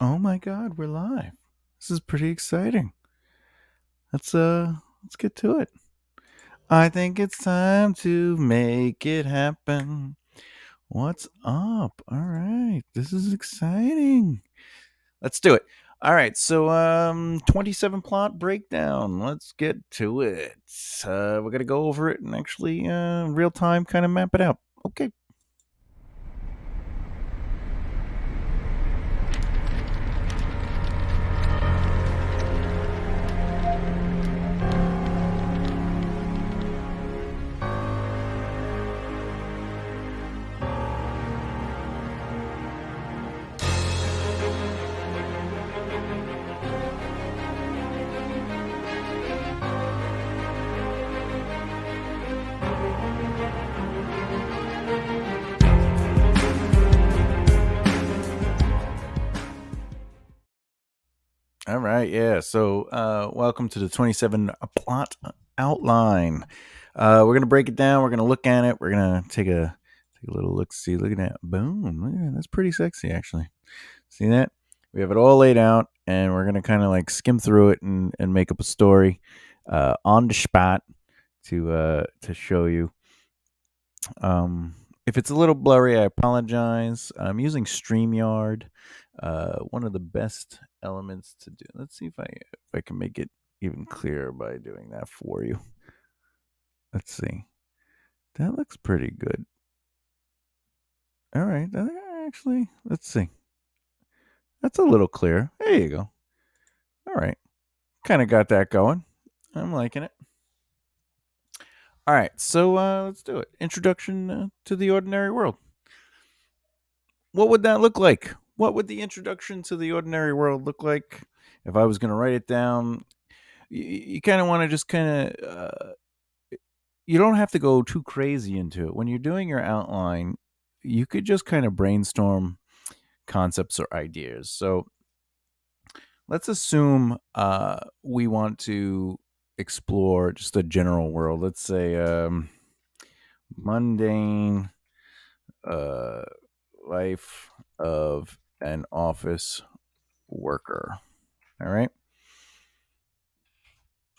Oh my God, we're live. This is pretty exciting. Let's get to it. I think it's time to make it happen. What's up? All right. This is exciting. Let's do it. All right. So 27 plot breakdown. Let's get to it. We're going to go over it and actually real time kind of map it out. Okay. All right, yeah. So, welcome to the 27 plot outline. We're gonna break it down. We're gonna look at it. We're gonna take a little look. See, look at that. Boom. Look at that. That's pretty sexy, actually. See that? We have it all laid out, and we're gonna kind of like skim through it and make up a story on the spot to show you. If it's a little blurry, I apologize. I'm using StreamYard, one of the best elements to do. Let's see if I can make it even clearer by doing that for you. Let's see. That looks pretty good. All right. Actually, let's see. That's a little clearer. There you go. All right. Kind of got that going. I'm liking it. All right. So let's do it. Introduction to the ordinary world. What would that look like? What would the introduction to the ordinary world look like if I was going to write it down? You kind of want to just kind of, you don't have to go too crazy into it. When you're doing your outline, you could just kind of brainstorm concepts or ideas. So let's assume we want to explore just a general world. Let's say mundane uh, life of an office worker. All right.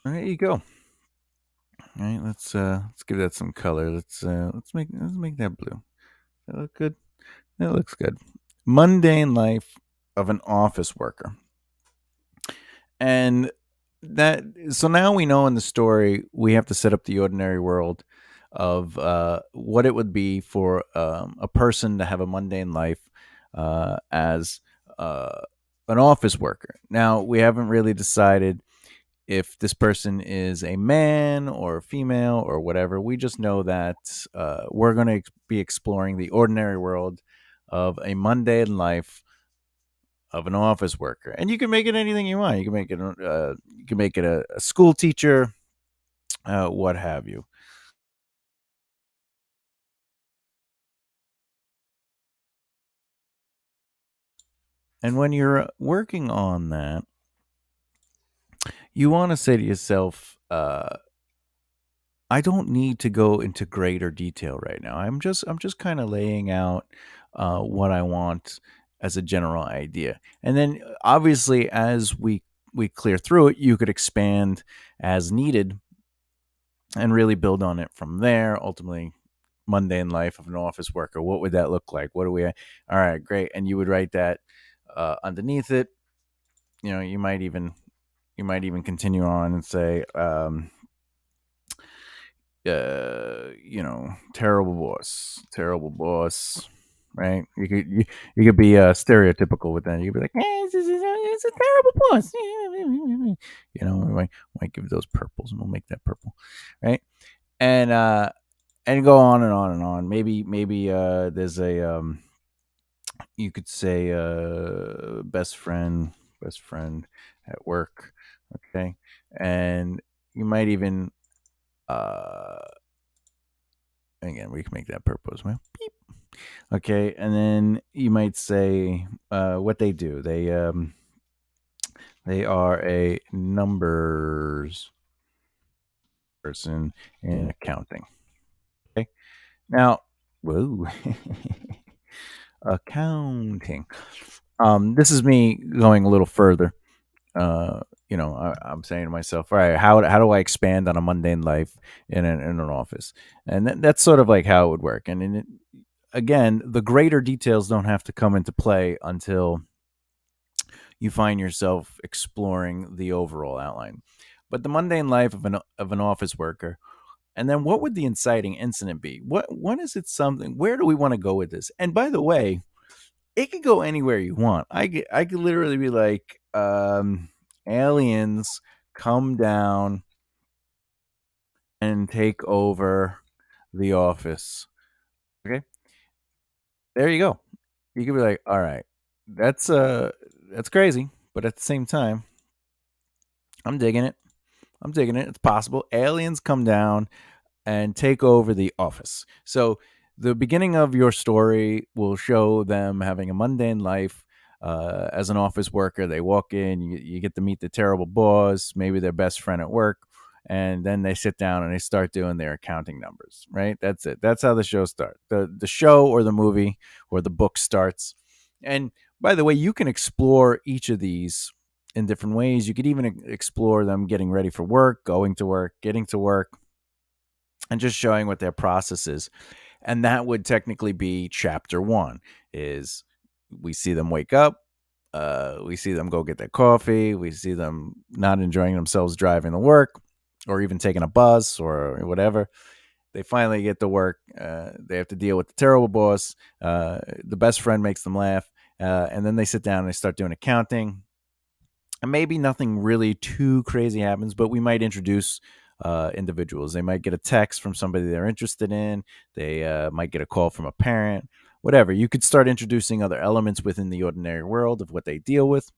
There you go. All right, let's give that some color. Let's make that blue. That look good. That looks good. Mundane life of an office worker. And that so now we know in the story we have to set up the ordinary world of what it would be for a person to have a mundane life as an office worker. Now we haven't really decided if this person is a man or a female or whatever. We just know that we're going to be exploring the ordinary world of a mundane life of an office worker, and you can make it anything you want. You can make it a school teacher, what have you. And when you're working on that, you want to say to yourself, I don't need to go into greater detail right now. I'm just kind of laying out what I want as a general idea, and then obviously as we clear through it, you could expand as needed and really build on it from there. Ultimately, mundane life of an office worker. What would that look like? What do we? All right, great. And you would write that underneath it. You know, you might even continue on and say, terrible boss, right? You could be stereotypical with that. You could be like, hey, it's a terrible boss. We might give those purples, and we'll make that purple, right? And go on and on and on. Maybe there's a you could say best friend at work, okay, and you might even uh again, we can make that purple as well. Beep. Okay, and then you might say what they do. They are a numbers person in accounting. Okay, now, whoa, accounting. This is me going a little further. Uh, I'm saying to myself, all right, how do I expand on a mundane life in an office? And that's sort of like how it would work. And again, the greater details don't have to come into play until you find yourself exploring the overall outline. But the mundane life of an office worker, and then what would the inciting incident be? What is it? Something? Where do we want to go with this? And by the way, it could go anywhere you want. I could literally be like, aliens come down and take over the office. Okay, there you go. You could be like, all right, that's that's crazy, but at the same time, I'm digging it. I'm digging it. It's possible. Aliens come down and take over the office. So the beginning of your story will show them having a mundane life as an office worker. They walk in, you get to meet the terrible boss, maybe their best friend at work, and then they sit down and they start doing their accounting numbers. Right? That's it. That's how the show starts. The show or the movie or the book starts. And by the way, you can explore each of these in different ways. You could even explore them getting ready for work, going to work, getting to work, and just showing what their process is. And that would technically be chapter one. Is we see them wake up, we see them go get their coffee, we see them not enjoying themselves driving to work or even taking a bus or whatever. They finally get to work. They have to deal with the terrible boss. The best friend makes them laugh, and then they sit down and they start doing accounting. And maybe nothing really too crazy happens, but we might introduce individuals. They might get a text from somebody they're interested in. They might get a call from a parent, whatever. You could start introducing other elements within the ordinary world of what they deal with,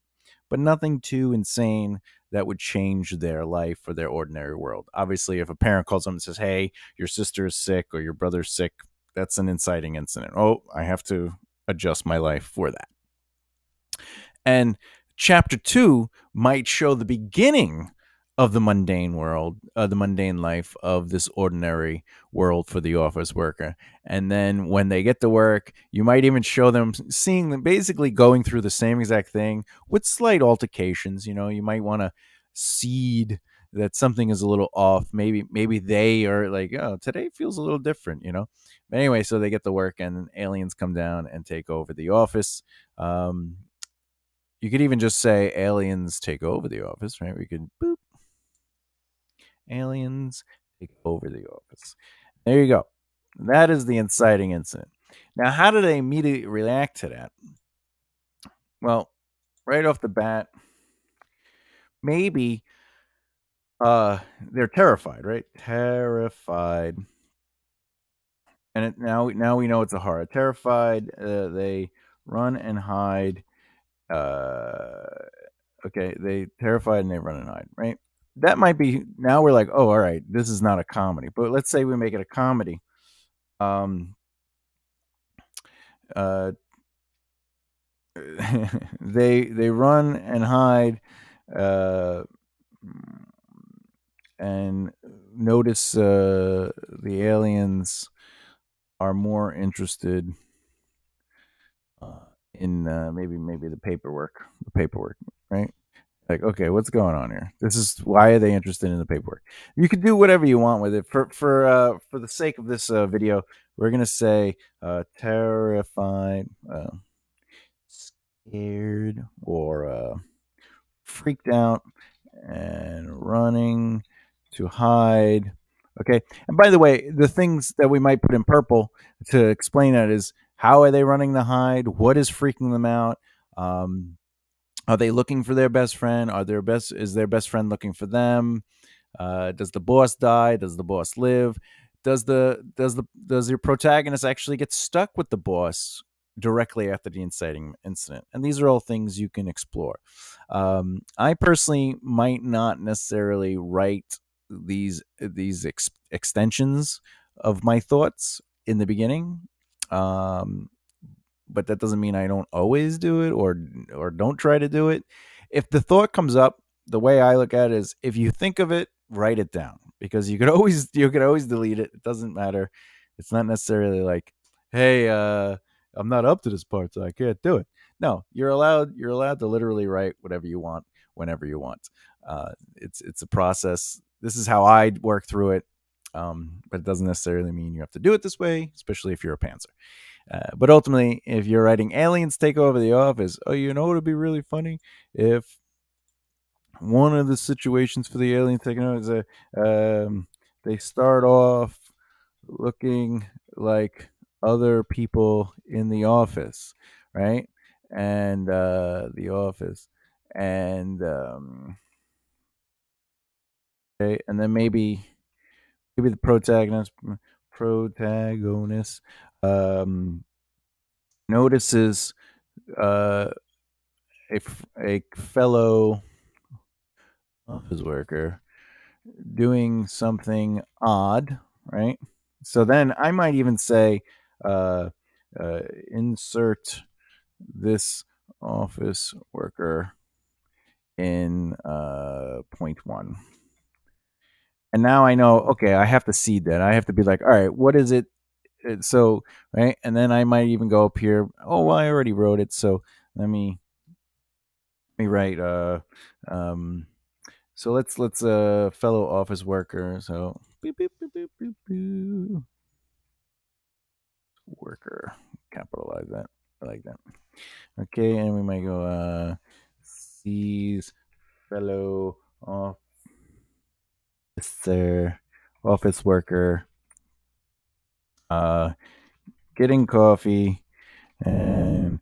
but nothing too insane that would change their life or their ordinary world. Obviously, if a parent calls them and says, hey, your sister is sick or your brother's sick, that's an inciting incident. Oh, I have to adjust my life for that. And chapter two might show the beginning of the mundane world, the mundane life of this ordinary world for the office worker. And then when they get to work, you might even show them seeing them basically going through the same exact thing with slight altercations. You might want to seed that something is a little off. Maybe they are like, oh, today feels a little different. But anyway, so they get to work and aliens come down and take over the office. You could even just say aliens take over the office, right? We could boop, aliens take over the office. There you go. That is the inciting incident. Now, how do they immediately react to that? Well, right off the bat, maybe they're terrified, right? Terrified. And now we know it's a horror. Terrified, they run and hide. Uh, okay, they terrified and they run and hide, right? That might be, now we're like, oh, all right, this is not a comedy. But let's say we make it a comedy. Um, uh, they run and hide, uh, and notice the aliens are more interested in maybe the paperwork, right? Like, okay, what's going on here? This is why are they interested in the paperwork? You could do whatever you want with it. For the sake of this video, we're gonna say terrified, scared, or freaked out, and running to hide. Okay. And by the way, the things that we might put in purple to explain that is how are they running to hide? What is freaking them out? Are they looking for their best friend? Is their best friend looking for them? Does the boss die? Does the boss live? Does your protagonist actually get stuck with the boss directly after the inciting incident? And these are all things you can explore. I personally might not necessarily write these extensions of my thoughts in the beginning. But that doesn't mean I don't always do it or don't try to do it. If the thought comes up, the way I look at it is if you think of it, write it down because you could always delete it. It doesn't matter. It's not necessarily like, hey, I'm not up to this part, so I can't do it. No, you're allowed. You're allowed to literally write whatever you want, whenever you want. It's a process. This is how I work through it, but it doesn't necessarily mean you have to do it this way, especially if you're a pantser. But ultimately, if you're writing aliens take over the office, oh, you know what would be really funny if one of the situations for the alien taking over is they start off looking like other people in the office, right? And the office, and okay, and then maybe the protagonist um, notices uh, a fellow office worker doing something odd, right? So then I might even say, uh, uh, insert this office worker in point one. And now I know, okay, I have to seed that. I have to be like, all right, what is it? So, right. And then I might even go up here. Oh, well, I already wrote it. So let me write, um, so let's fellow office worker. So beep, beep, beep, beep, beep, beep. Worker, capitalize that. I like that. Okay, and we might go sees fellow officer, office worker, uh, getting coffee and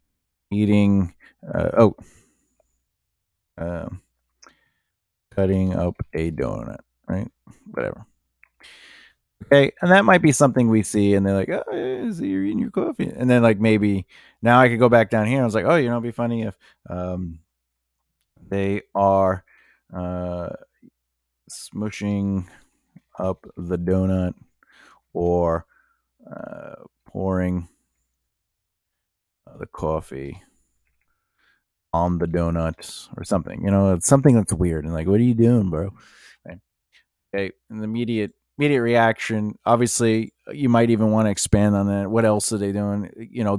eating. Oh, um, cutting up a donut. Right, whatever. Okay, and that might be something we see, and they're like, "Oh, yeah, so you're eating your coffee," and then like maybe now I could go back down here. And I was like, "Oh, it'd be funny if um, they are uh, smushing up the donut or pouring the coffee on the donuts or something. It's something that's weird and like, what are you doing, bro? Right. Okay, and the immediate reaction. Obviously, you might even want to expand on that. What else are they doing?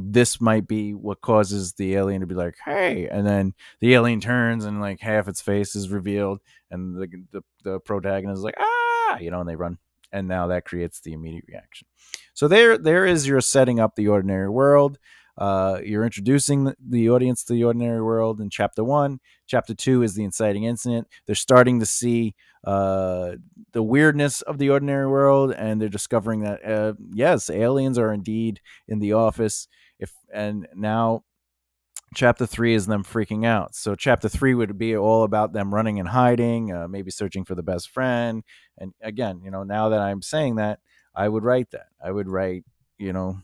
This might be what causes the alien to be like, "Hey," and then the alien turns and like half its face is revealed, and the protagonist is like, "Ah," and they run, and now that creates the immediate reaction. So there is your setting up the ordinary world. You're introducing the audience to the ordinary world in chapter one. Chapter two is the inciting incident. They're starting to see uh, the weirdness of the ordinary world, and they're discovering that yes, aliens are indeed in the office. If and now chapter three is them freaking out. So chapter three would be all about them running and hiding, maybe searching for the best friend. And again, now that I'm saying that, I would write that. I would write, you know,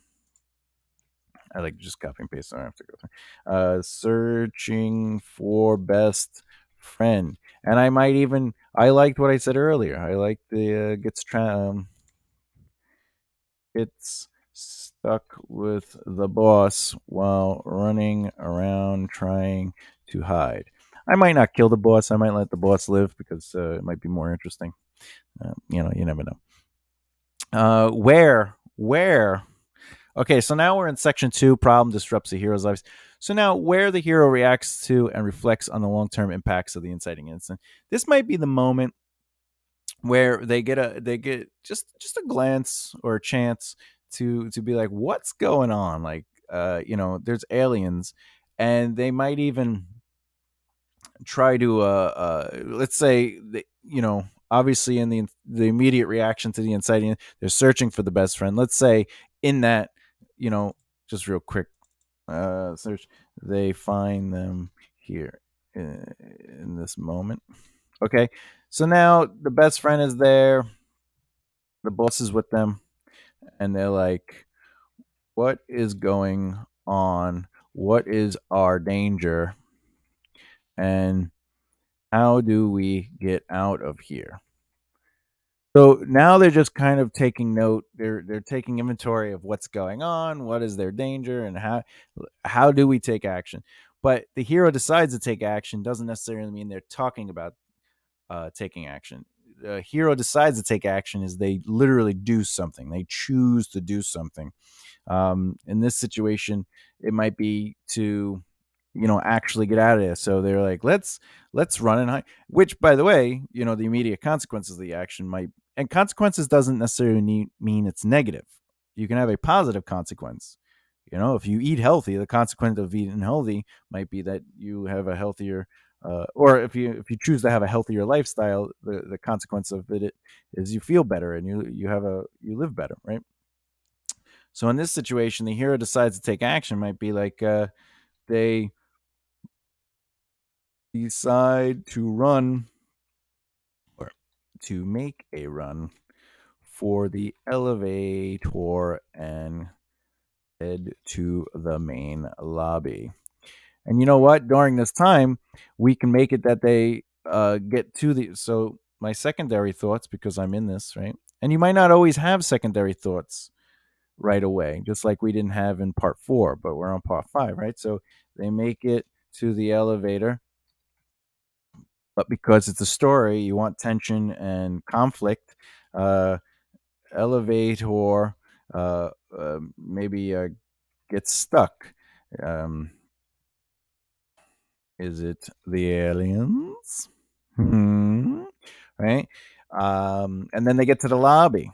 I like just copy and paste. So I don't have to go through. Searching for best friend, and I might even. I liked what I said earlier. I like the gets stuck with the boss while running around trying to hide. I might not kill the boss. I might let the boss live because it might be more interesting. You never know. Where Okay, so now we're in section two. Problem disrupts the hero's life. So now, where the hero reacts to and reflects on the long-term impacts of the inciting incident. This might be the moment where they get just a glance or a chance to be like, what's going on? Like, there's aliens, and they might even try to let's say obviously in the immediate reaction to the inciting, they're searching for the best friend. Let's say in that, you know just real quick search, they find them here in this moment. Okay, so now the best friend is there, the boss is with them, and they're like, what is going on, what is our danger, and how do we get out of here? So now they're just kind of taking note. They're taking inventory of what's going on, what is their danger, and how do we take action. But the hero decides to take action doesn't necessarily mean they're talking about taking action. a hero decides to take action is they literally do something. They choose to do something. In this situation, it might be to, actually get out of there. So they're like, let's run and hide. Which, by the way, the immediate consequences of the action might, and consequences doesn't necessarily mean it's negative. You can have a positive consequence. If you eat healthy, the consequence of eating healthy might be that you have a healthier, or if you choose to have a healthier lifestyle, the consequence of it is you feel better and you live better, right? So in this situation, the hero decides to take action. Might be like they decide to run or to make a run for the elevator and head to the main lobby. And you know what? During this time, we can make it that they get to the. So my secondary thoughts, because I'm in this, right? And you might not always have secondary thoughts right away, just like we didn't have in part 4, but we're on part 5, right? So they make it to the elevator, but because it's a story, you want tension and conflict. Uh, Elevator maybe gets stuck. Um, is it the aliens? Right? And then they get to the lobby.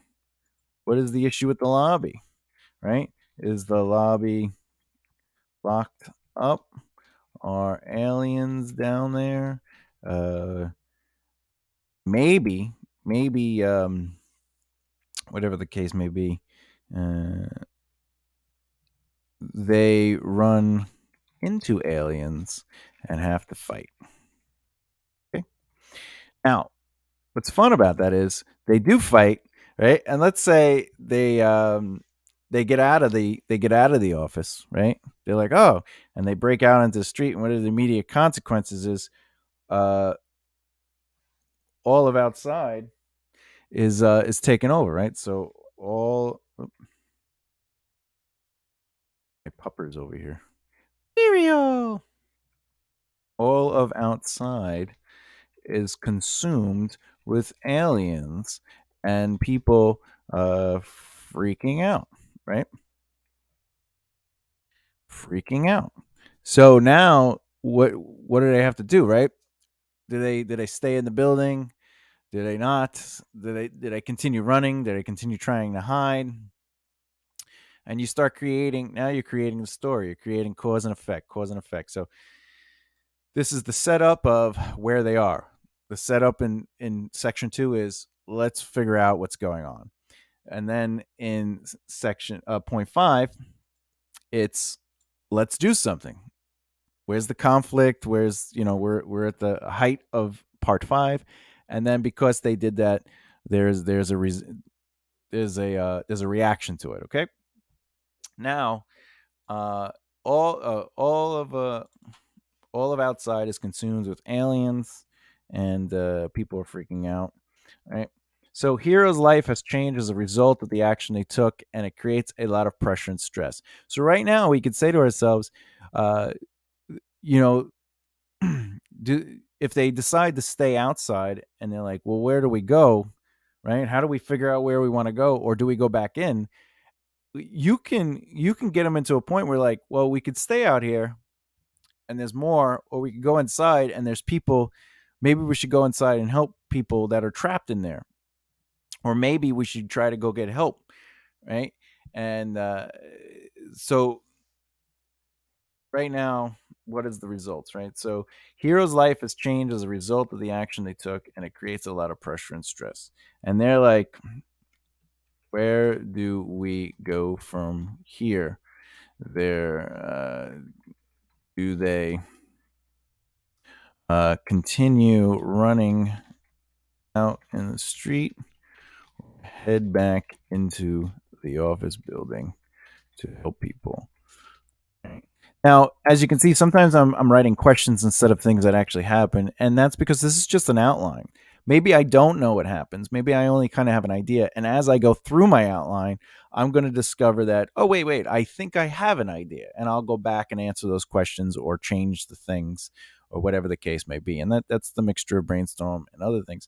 What is the issue with the lobby? Right? Is the lobby locked up? Are aliens down there? Uh, maybe, whatever the case may be, uh, they run into aliens and have to fight. Okay. Now, what's fun about that is they do fight, right? And let's say they get out of the office, right? They're like, oh, and they break out into the street, and what are the immediate consequences uh all of outside is taken over, right? So all my puppers over here. Cereal. All of outside is consumed with aliens and people freaking out, right? Freaking out. So now what do they have to do, right? Do they stay in the building? Do they not? Do they continue running? Do they continue trying to hide? And you start creating, now you're creating the story. You're creating cause and effect, cause and effect. So this is the setup of where they are. The setup in section 2 is let's figure out what's going on. And then in section point 5, it's let's do something. Where's the conflict? Where's, we're at the height of part 5, and then because they did that, there's a reaction to it. Okay. Now, uh, all all of outside is consumed with aliens, and people are freaking out. Right. So Hero's life has changed as a result of the action they took, and it creates a lot of pressure and stress. So right now, we could say to ourselves, uh, you know, if they decide to stay outside and they're like, well, where do we go? Right? How do we figure out where we want to go, or do we go back in? You can get them into a point where like, well, we could stay out here and there's more, or we could go inside and there's people. Maybe we should go inside and help people that are trapped in there, or maybe we should try to go get help, right? And so right now, what is the results, right? So Hero's life has changed as a result of the action they took, and it creates a lot of pressure and stress. And they're like, where do we go from here? There, do they continue running out in the street, head back into the office building to help people? Now, as you can see, sometimes I'm writing questions instead of things that actually happen, and that's because this is just an outline. Maybe I don't know what happens. Maybe I only kind of have an idea, and as I go through my outline, I'm going to discover that, oh wait, I think I have an idea, and I'll go back and answer those questions or change the things or whatever the case may be. And that's the mixture of brainstorm and other things.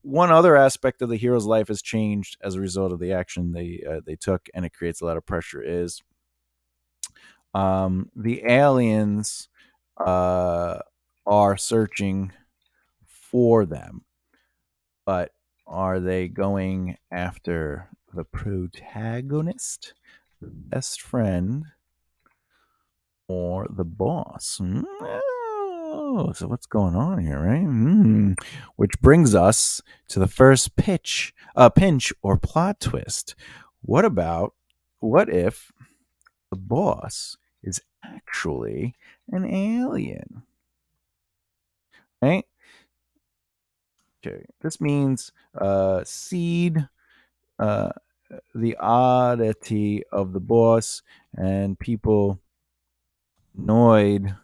One other aspect of the hero's life has changed as a result of the action they took, and it creates a lot of pressure. Is the aliens uh, are searching for them, but are they going after the protagonist, the best friend, or the boss? Oh, so what's going on here, right? Which brings us to the first pinch or plot twist. What about, what if the boss is actually an alien? Right? Okay. This means seed uh, the oddity of the boss and people annoyed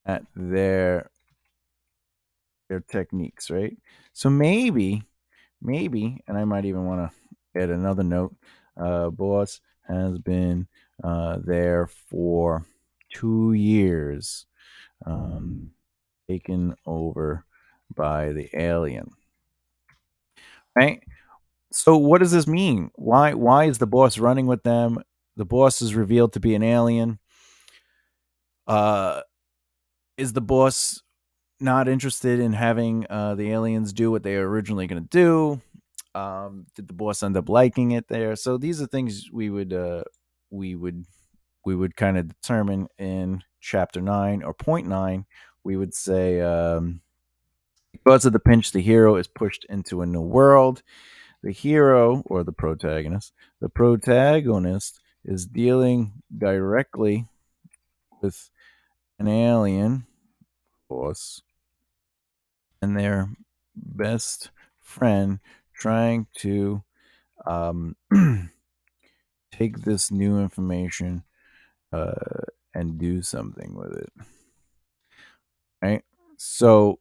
at their techniques, right? So maybe, and I might even want to add another note. Boss has been there for 2 years, taken over by the alien, right? So what does this mean? Why is the boss running with them? The boss is revealed to be an alien. Uh, is the boss not interested in having the aliens do what they were originally going to do? Did the boss end up liking it there? So these are things we would we would kind of determine in chapter 9 or point 9. We would say because of the pinch, the hero is pushed into a new world. The hero or the protagonist is dealing directly with an alien boss and their best friend trying to um, take this new information uh, and do something with it. Right? So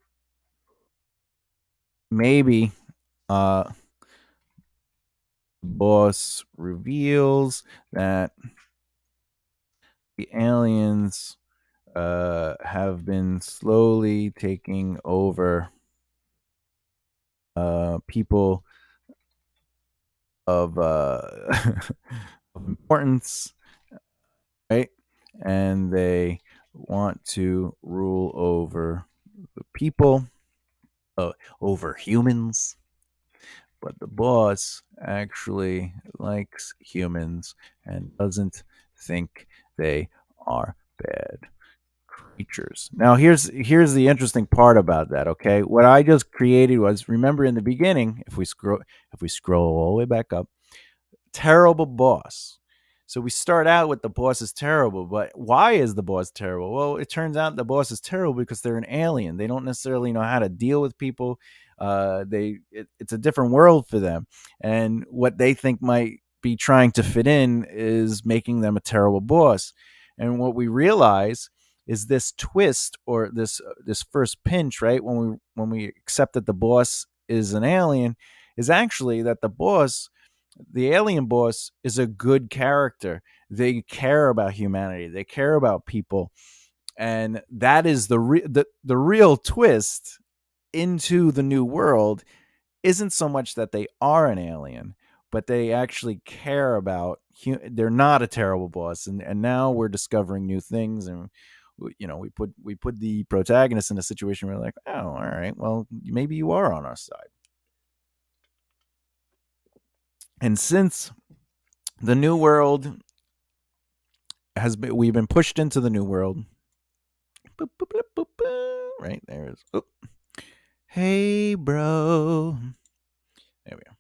maybe the boss reveals that the aliens have been slowly taking over people of of importance, right? And they want to rule over the people, over humans. But the boss actually likes humans and doesn't think they are bad creatures. Now here's the interesting part about that, okay? What I just created was, remember in the beginning, if we scroll all the way back up, terrible boss. So we start out with the boss is terrible, but why is the boss terrible? Well, it turns out the boss is terrible because they're an alien. They don't necessarily know how to deal with people. It's a different world for them, and what they think might be trying to fit in is making them a terrible boss. And what we realize is this twist, or this first pinch, right? When we accept that the boss is an alien, is actually that the alien boss is a good character. They care about humanity. They care about people, and that is the real twist into the new world. Isn't so much that they are an alien, but they actually care about. They're not a terrible boss, and now we're discovering new things, and we put the protagonist in a situation where we're like, oh, all right, well, maybe you are on our side. And since the new world we've been pushed into the new world. Boop, boop, boop, boop, boop. Right there's. Oh. Hey, bro. There we go.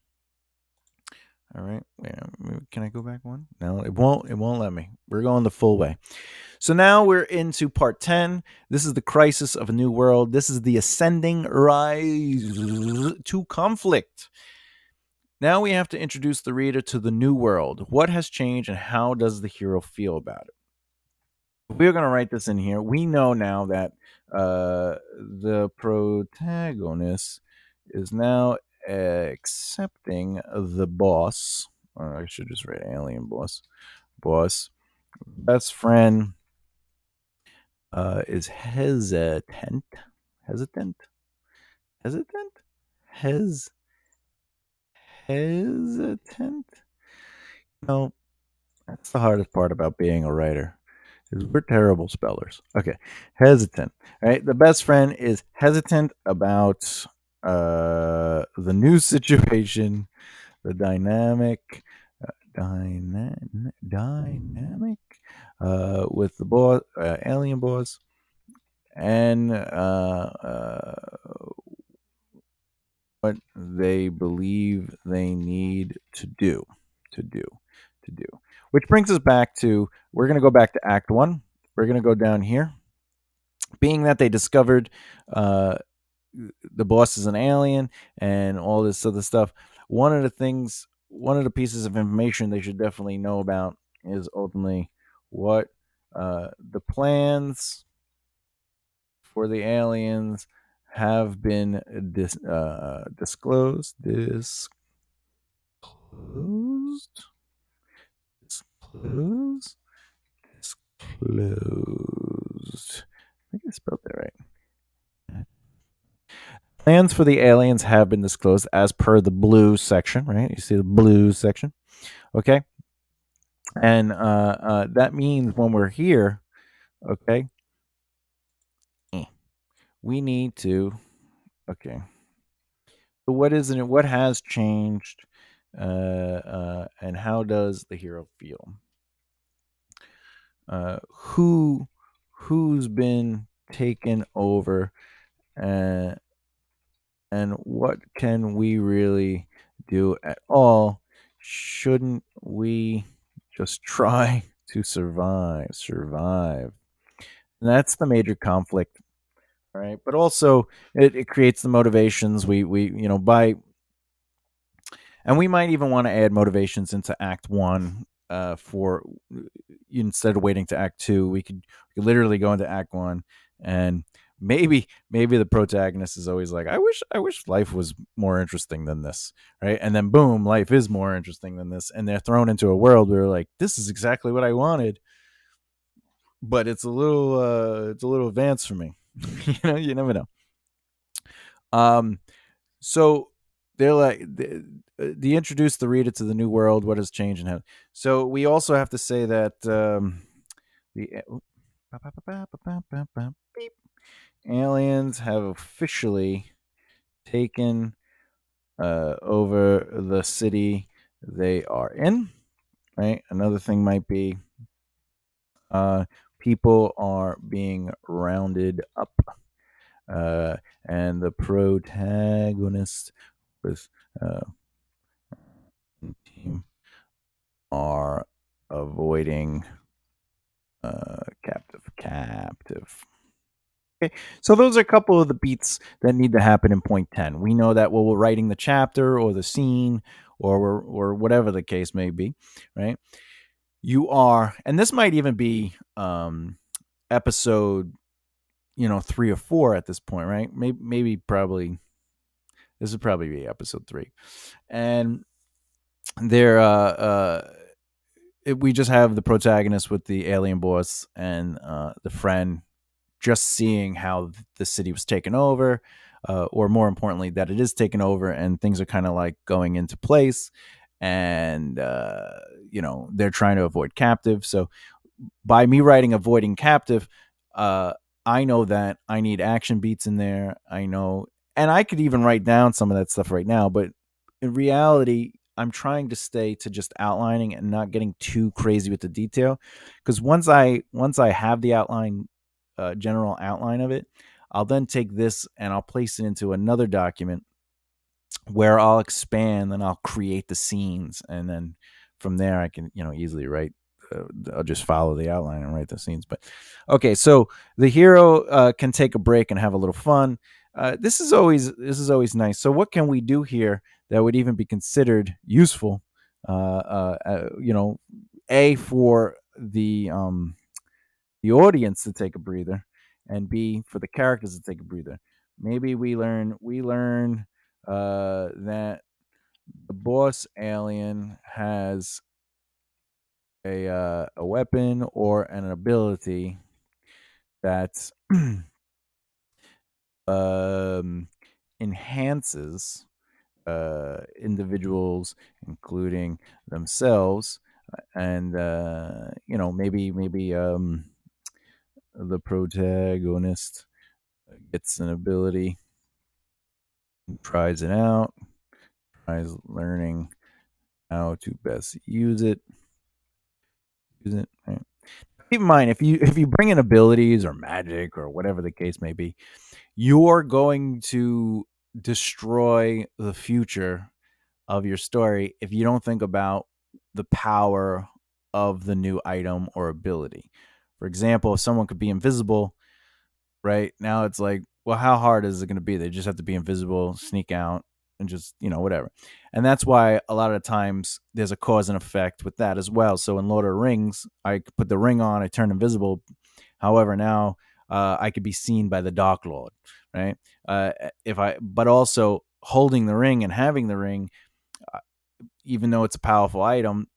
All right. Wait, can I go back one? No, it won't. It won't let me. We're going the full way. So now we're into part 10. This is the crisis of a new world. This is the ascending rise to conflict. Now we have to introduce the reader to the new world. What has changed and how does the hero feel about it? We're going to write this in here. We know now that the protagonist is now accepting the boss. I should just write alien boss. Boss. Best friend is hesitant. Hesitant? Hesitant? hes hesitant. No, that's the hardest part about being a writer. Is we're terrible spellers. Okay, hesitant. Right, the best friend is hesitant about the new situation, the dynamic with the boss, alien boss, and what they believe they need to do, to do. Which brings us back to we're going to go back to Act One. We're going to go down here. Being that they discovered uh, the boss is an alien and all this other stuff, one of the pieces of information they should definitely know about is ultimately what the plans for the aliens have been disclosed. Disclosed. Disclosed. I think I spelled that right. Plans for the aliens have been disclosed as per the blue section, right? You see the blue section, okay? And that means when we're here, okay, we need to, okay. So what is it? What has changed, and how does the hero feel? Who who's been taken over, uh, and what can we really do at all? Shouldn't we just try to survive? And that's the major conflict, right? But also it creates the motivations we by, and we might even want to add motivations into Act One. For instead of waiting to Act Two, we could literally go into Act One, and maybe the protagonist is always like, I wish life was more interesting than this, right? And then boom, life is more interesting than this, and they're thrown into a world where like this is exactly what I wanted, but it's a little advanced for me. You never know. Um, So they're like they introduce the reader to the new world, what has changed and how. So we also have to say that the beep, aliens have officially taken over the city they are in. Right. Another thing might be uh, people are being rounded up, uh, and the protagonist with uh, team are avoiding captive. Okay, so those are a couple of the beats that need to happen in point 10. We know that while we're writing the chapter or the scene or whatever the case may be, right? You are, and this might even be episode, 3 or 4 at this point, right? Maybe probably this would probably be episode 3. And there we just have the protagonist with the alien boss and the friend just seeing how the city was taken over, or more importantly, that it is taken over and things are kind of like going into place. And, they're trying to avoid captive. So by me writing avoiding captive, uh, I know that I need action beats in there. I know, and I could even write down some of that stuff right now, but in reality, I'm trying to stay to just outlining and not getting too crazy with the detail. Because once I have the outline, general outline of it, I'll then take this and I'll place it into another document where I'll expand and I'll create the scenes, and then from there I can easily write. I'll just follow the outline and write the scenes. But okay, so the hero can take a break and have a little fun. This is always nice. So what can we do here that would even be considered useful? A, for the audience to take a breather, and B, for the characters to take a breather. Maybe we learn that the boss alien has a weapon or an ability that um enhances individuals, including themselves, and maybe the protagonist gets an ability, tries it out, tries learning how to best use it. Right? Keep in mind, if you bring in abilities or magic or whatever the case may be, you're going to destroy the future of your story if you don't think about the power of the new item or ability. For example, if someone could be invisible, right? Now it's like, well, how hard is it going to be? They just have to be invisible, sneak out, and just, whatever. And that's why a lot of times there's a cause and effect with that as well. So in Lord of the Rings, I put the ring on, I turn invisible. However, now I could be seen by the Dark Lord, right? But also holding the ring and having the ring, uh, even though it's a powerful item,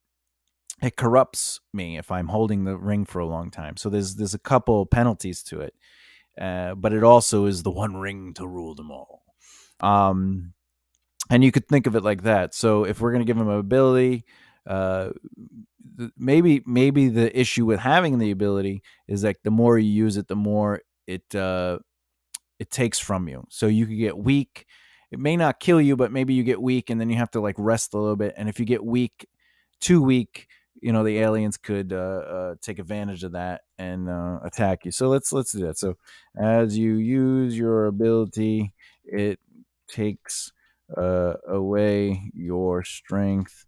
it corrupts me if I'm holding the ring for a long time. So there's a couple penalties to it. But it also is the one ring to rule them all. And you could think of it like that. So if we're going to give him an ability, uh, maybe the issue with having the ability is like the more you use it, the more it takes from you. So you could get weak. It may not kill you, but maybe you get weak, and then you have to like rest a little bit. And if you get weak, too weak, the aliens could take advantage of that and attack you. So let's do that. So as you use your ability, it takes away your strength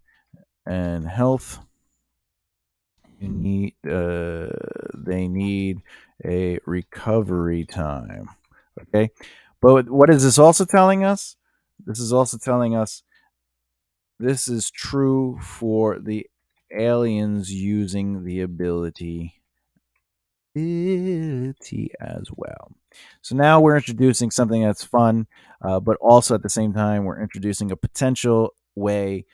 and health. They need a recovery time. Okay, but what is this also telling us? This is also telling us this is true for the aliens using the ability as well. So now we're introducing something that's fun, but also at the same time we're introducing a potential way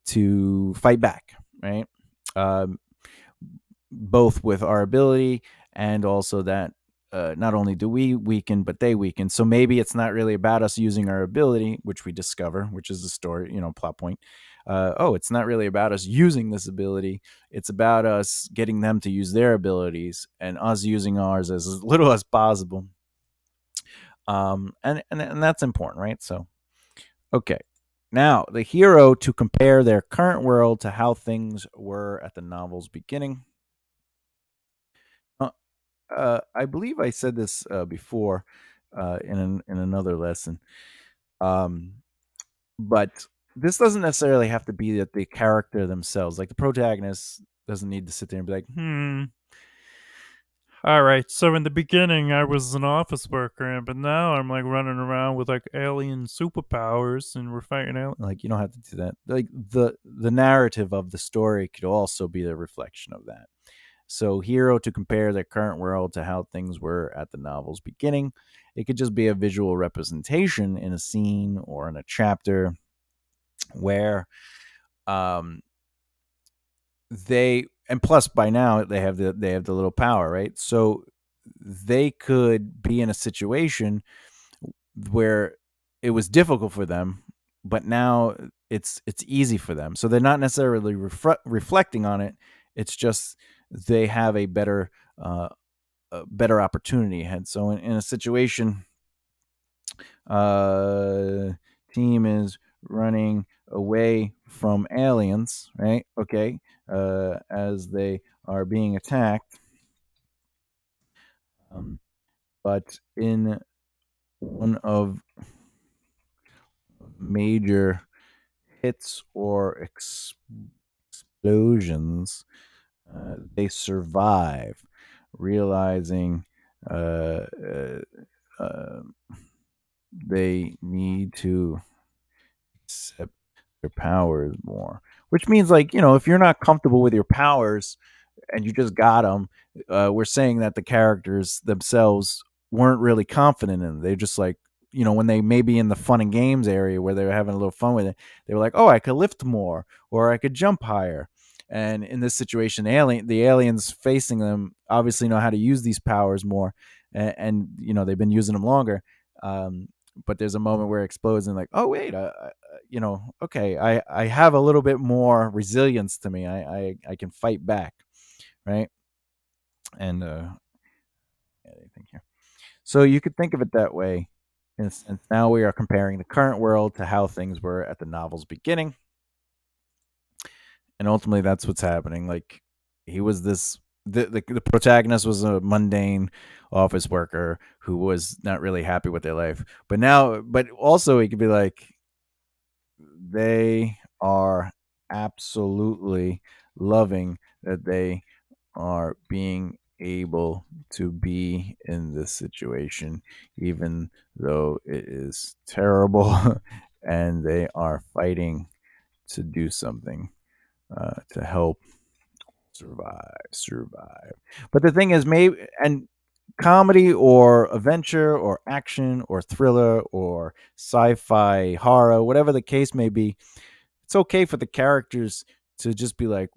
to fight back, right? Um, both with our ability and also that not only do we weaken, but they weaken. So maybe it's not really about us using our ability, which we discover, which is the story, plot point. It's not really about us using this ability. It's about us getting them to use their abilities and us using ours as little as possible. And that's important, right? So, okay. Now, the hero to compare their current world to how things were at the novel's beginning. I believe I said this before in another lesson, um, but this doesn't necessarily have to be that the character themselves, like the protagonist, doesn't need to sit there and be like, All right, so in the beginning, I was an office worker, but now I'm like running around with like alien superpowers, and we're fighting aliens. like you don't have to do that. Like the narrative of the story could also be the reflection of that. So, hero to compare their current world to how things were at the novel's beginning. It could just be a visual representation in a scene or in a chapter where um, and plus by now they have the little power, right? So they could be in a situation where it was difficult for them, but now it's easy for them. So they're not necessarily reflecting on it. It's just they have a better opportunity ahead. So in a situation, uh, team is running away from aliens, right? Okay, as they are being attacked. But in one of major hits or explosions, they survive, realizing uh, uh, uh, they need to accept their powers more. Which means, like, if you're not comfortable with your powers and you just got them, we're saying that the characters themselves weren't really confident in them. They're just like, when they maybe in the fun and games area where they were having a little fun with it, they were like, oh, I could lift more or I could jump higher. And in this situation, the aliens facing them obviously know how to use these powers more, and they've been using them longer. but there's a moment where it explodes and like, oh wait, okay, I have a little bit more resilience to me. I can fight back, right? And anything here. So you could think of it that way. And now we are comparing the current world to how things were at the novel's beginning, and ultimately that's what's happening. Like he was this the protagonist was a mundane office worker who was not really happy with their life. But also he could be like, they are absolutely loving that they are being able to be in this situation, even though it is terrible, and they are fighting to do something to help survive. But the thing is, maybe and comedy or adventure or action or thriller or sci-fi horror, whatever the case may be, it's okay for the characters to just be like,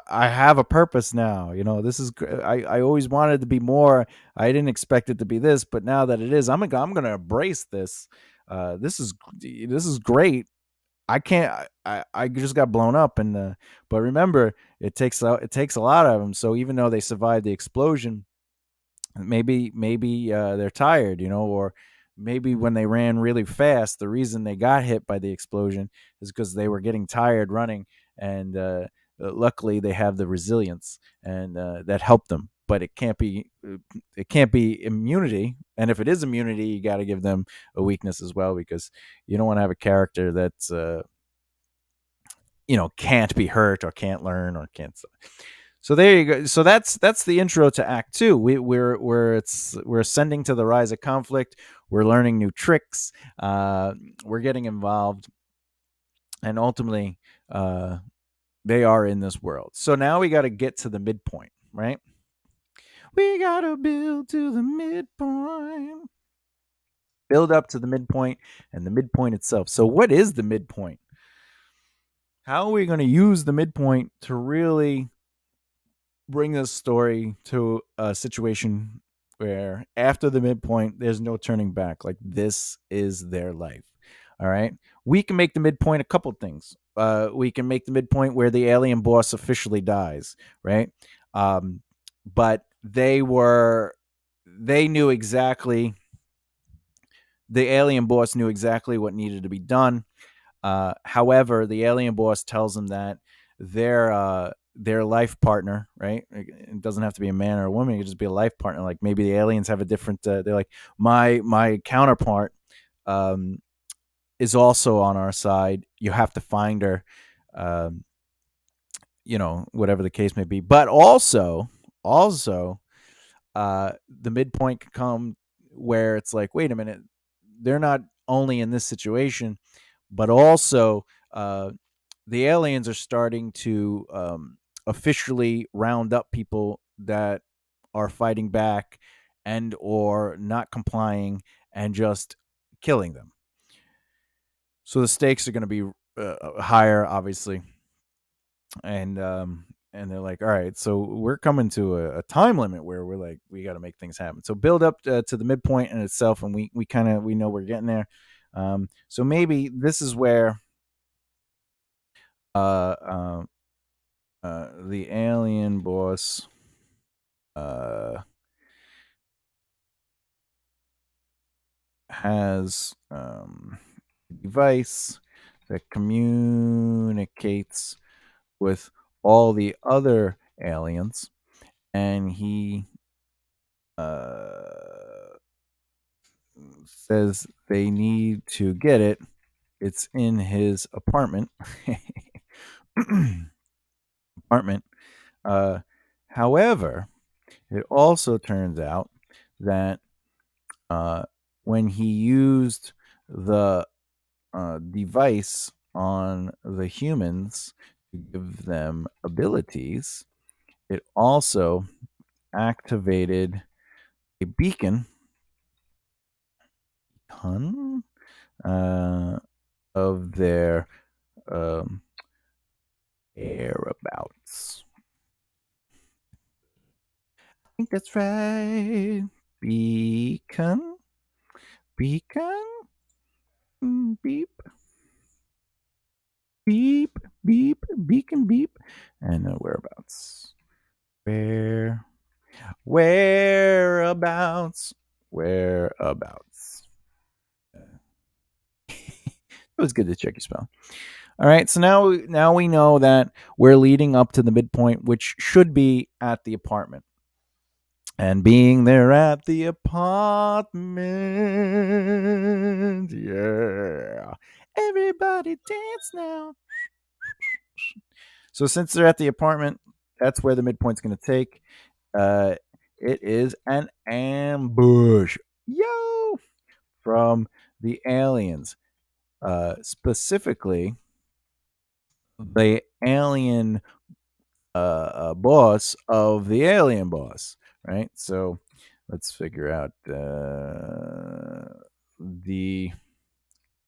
I have a purpose now. This is. I always wanted to be more. I didn't expect it to be this, but now that it is, I'm gonna embrace this. This is great. I can't. I just got blown up, and but remember, it takes a lot of them. So even though they survived the explosion, maybe they're tired, or maybe when they ran really fast, the reason they got hit by the explosion is because they were getting tired running, and luckily they have the resilience, and that helped them. But it can't be immunity, and if it is immunity, you got to give them a weakness as well, because you don't want to have a character that's can't be hurt or can't learn or can't. So there you go. So that's the intro to Act Two. We're ascending to the rise of conflict. We're learning new tricks. We're getting involved, and ultimately, uh, they are in this world. So now we got to get to the midpoint, right? We got to build to the midpoint. Build up to the midpoint and the midpoint itself. So what is the midpoint? How are we going to use the midpoint to really bring this story to a situation where after the midpoint there's no turning back? Like, this is their life. All right, we can make the midpoint a couple things. We can make the midpoint where the alien boss officially dies, right? But they knew exactly, the alien boss knew exactly what needed to be done. However, the alien boss tells them that their life partner, right? It doesn't have to be a man or a woman; it could just be a life partner. Like maybe the aliens have a different. They're like, my counterpart is also on our side. You have to find her. Um, Whatever the case may be. But also, the midpoint can come where it's like, wait a minute, they're not only in this situation, but also the aliens are starting to officially round up people that are fighting back and or not complying and just killing them. So the stakes are going to be higher, obviously, and they're like, all right, so we're coming to a time limit where we're like, we got to make things happen. So build up to the midpoint in itself, and we know we're getting there. So maybe this is where uh, uh, the alien boss uh, has a device that communicates with all the other aliens, and he uh, says they need to get it. It's in his apartment. apartment. Uh, However, it also turns out that uh, when he used the device on the humans to give them abilities, it also activated a beacon ton of their um, whereabouts. I think that's right. Beacon. beacon, beep, beep, beep, beacon, beep, and whereabouts. Whereabouts. It was good to check your spell. All right, so now we know that we're leading up to the midpoint, which should be at the apartment. And being there at the apartment, yeah. Everybody dance now. So since they're at the apartment, that's where the midpoint's going to take. It is an ambush. Yo! From the aliens. Specifically, the alien boss of the alien boss, right? So let's figure out the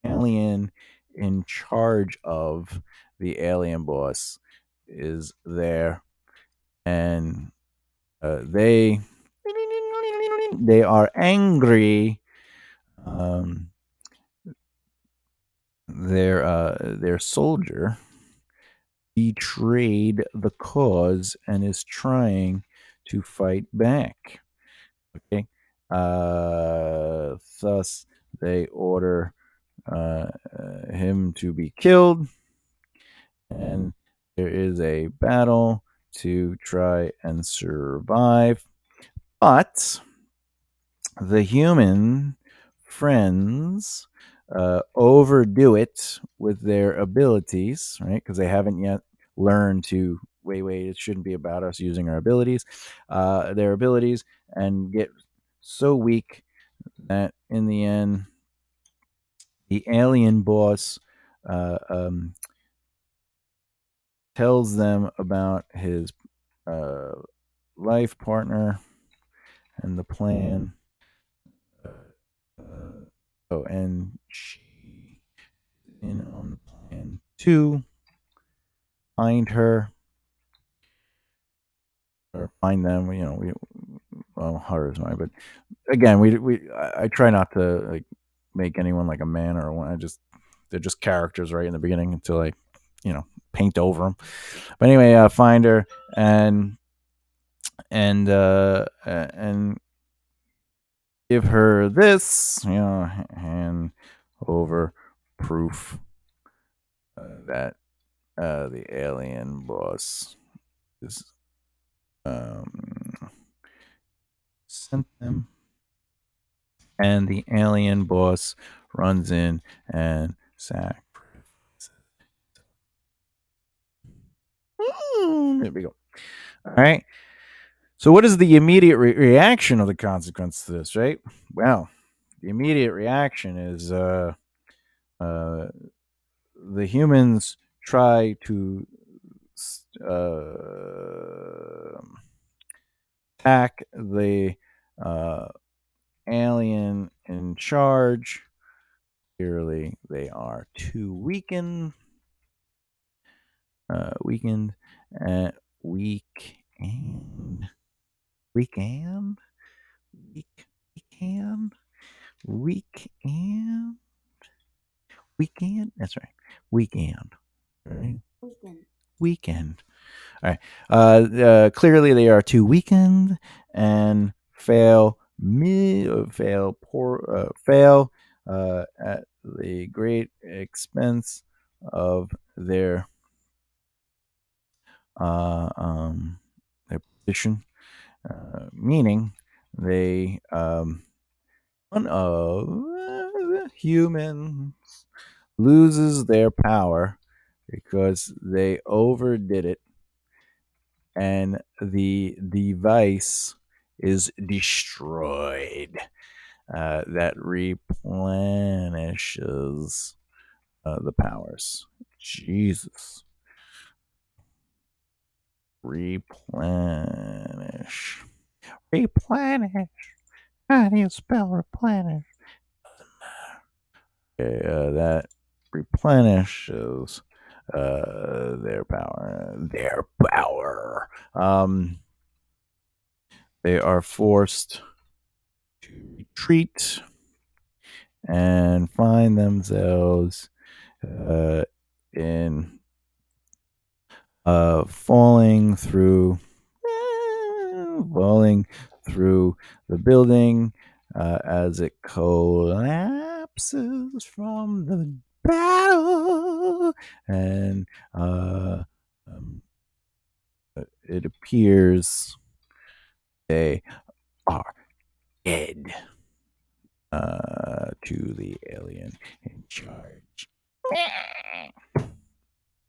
alien in charge of the alien boss is there, and they are angry. Their soldier betrayed the cause and is trying to fight back. Okay. Thus, they order him to be killed, and there is a battle to try and survive. But the human friends overdo it with their abilities, right? Because they haven't yet learned to wait, it shouldn't be about us using our abilities, and get so weak that in the end, the alien boss uh, um, tells them about his uh, life partner and the plan. And she in on the plan to find her or find them. You know, her is mine, but again, I try not to like make anyone like a man or a woman. They're just characters right in the beginning until I, paint over them. But anyway, find her and give her this, hand over proof that the alien boss is sent them, and the alien boss runs in and sacrifices. There we go. All right. So, what is the immediate reaction of the consequence to this? Right. Well, the immediate reaction is the humans try to attack the alien in charge. Clearly, they are too weakened. Weakened. That's right. Weekend. Right? Weekend. All right. Clearly, they are too weakened and fail at the great expense of their position, meaning they one of the humans loses their power because they overdid it, and the device is destroyed. That replenishes the powers. Jesus. Replenish. How do you spell replenish? Okay, that replenishes their power. They are forced to retreat and find themselves in falling through the building as it collapses from the battle, and um, it appears they are dead to the alien in charge.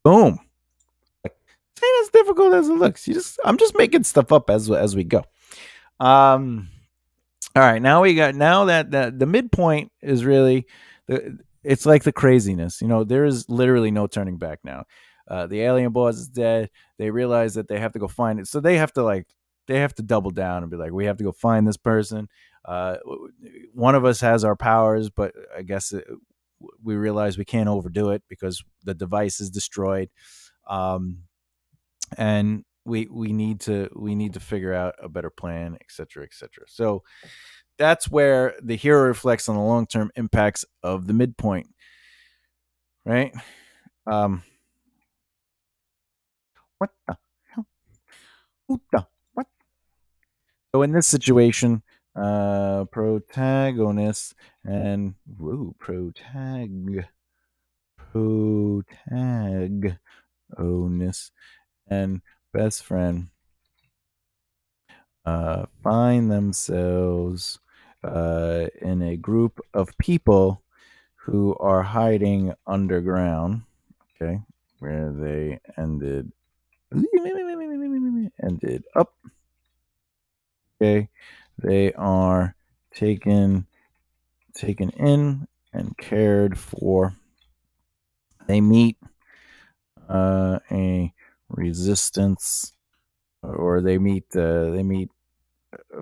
Boom. Like, it ain't as difficult as it looks. I'm just making stuff up as we go. Um, all right, now that the midpoint is really it's like the craziness. There is literally no turning back now. The alien boss is dead. They realize that they have to go find it, so they have to double down and be like, we have to go find this person. Uh, One of us has our powers, but I guess we realize we can't overdo it because the device is destroyed. Um, and we need to figure out a better plan, etc., etc. So that's where the hero reflects on the long-term impacts of the midpoint, right? um what the hell? Who the what? So in this situation, protagonist and protagonist and best friend find themselves in a group of people who are hiding underground. Okay, where they ended up. Okay, they are taken in and cared for. They meet a resistance, or they meet a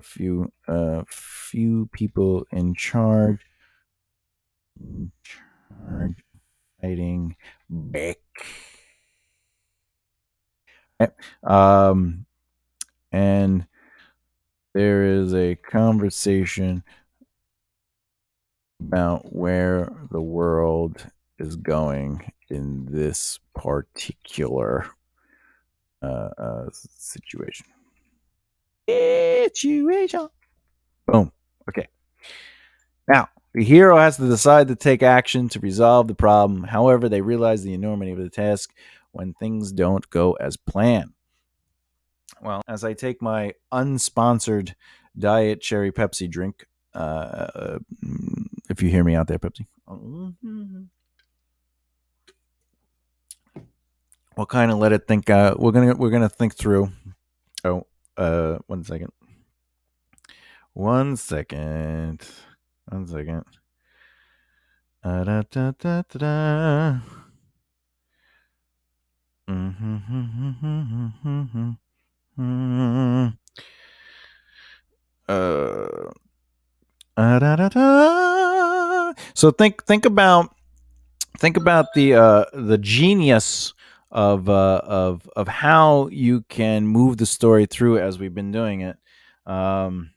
few people in charge fighting back. Um, and there is a conversation about where the world is going in this particular situation. Boom. Okay. Now, the hero has to decide to take action to resolve the problem. However, they realize the enormity of the task when things don't go as planned. Well, as I take my unsponsored diet cherry Pepsi drink, if you hear me out there, Pepsi, we'll kind of let it think. We're gonna think through. Oh, 1 second. 1 second. 1 second. Da, da, da, da, da. Uh, da, da, da. So think about the genius of how you can move the story through as we've been doing it, um,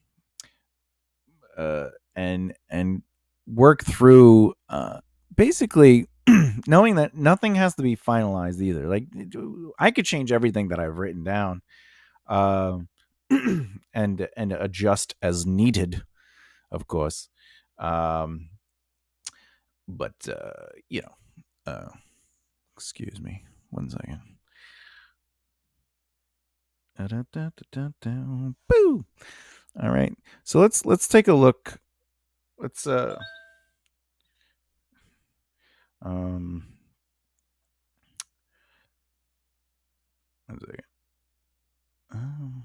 and work through basically knowing that nothing has to be finalized either. Like, I could change everything that I've written down, um, and adjust as needed, of course. Um, but uh, excuse me, 1 second. Boo! All right, so let's take a look. Let's um 1 second. Um,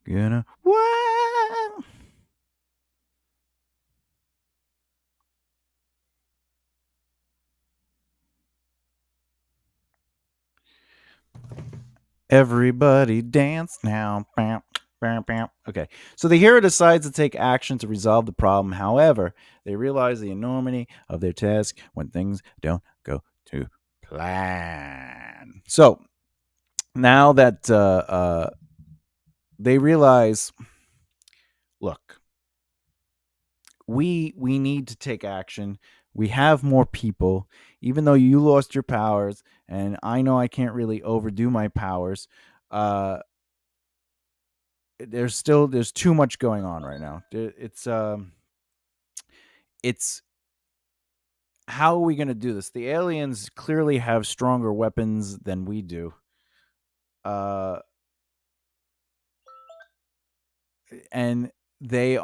gonna what? Everybody dance now. Bam, bam, bam. Okay, so the hero decides to take action to resolve the problem. However, they realize the enormity of their task when things don't go to plan. So now that they realize, look, we need to take action. We have more people, even though you lost your powers, and I know I can't really overdo my powers. Uh, there's too much going on right now. It's how are we going to do this? The aliens clearly have stronger weapons than we do. Uh, and they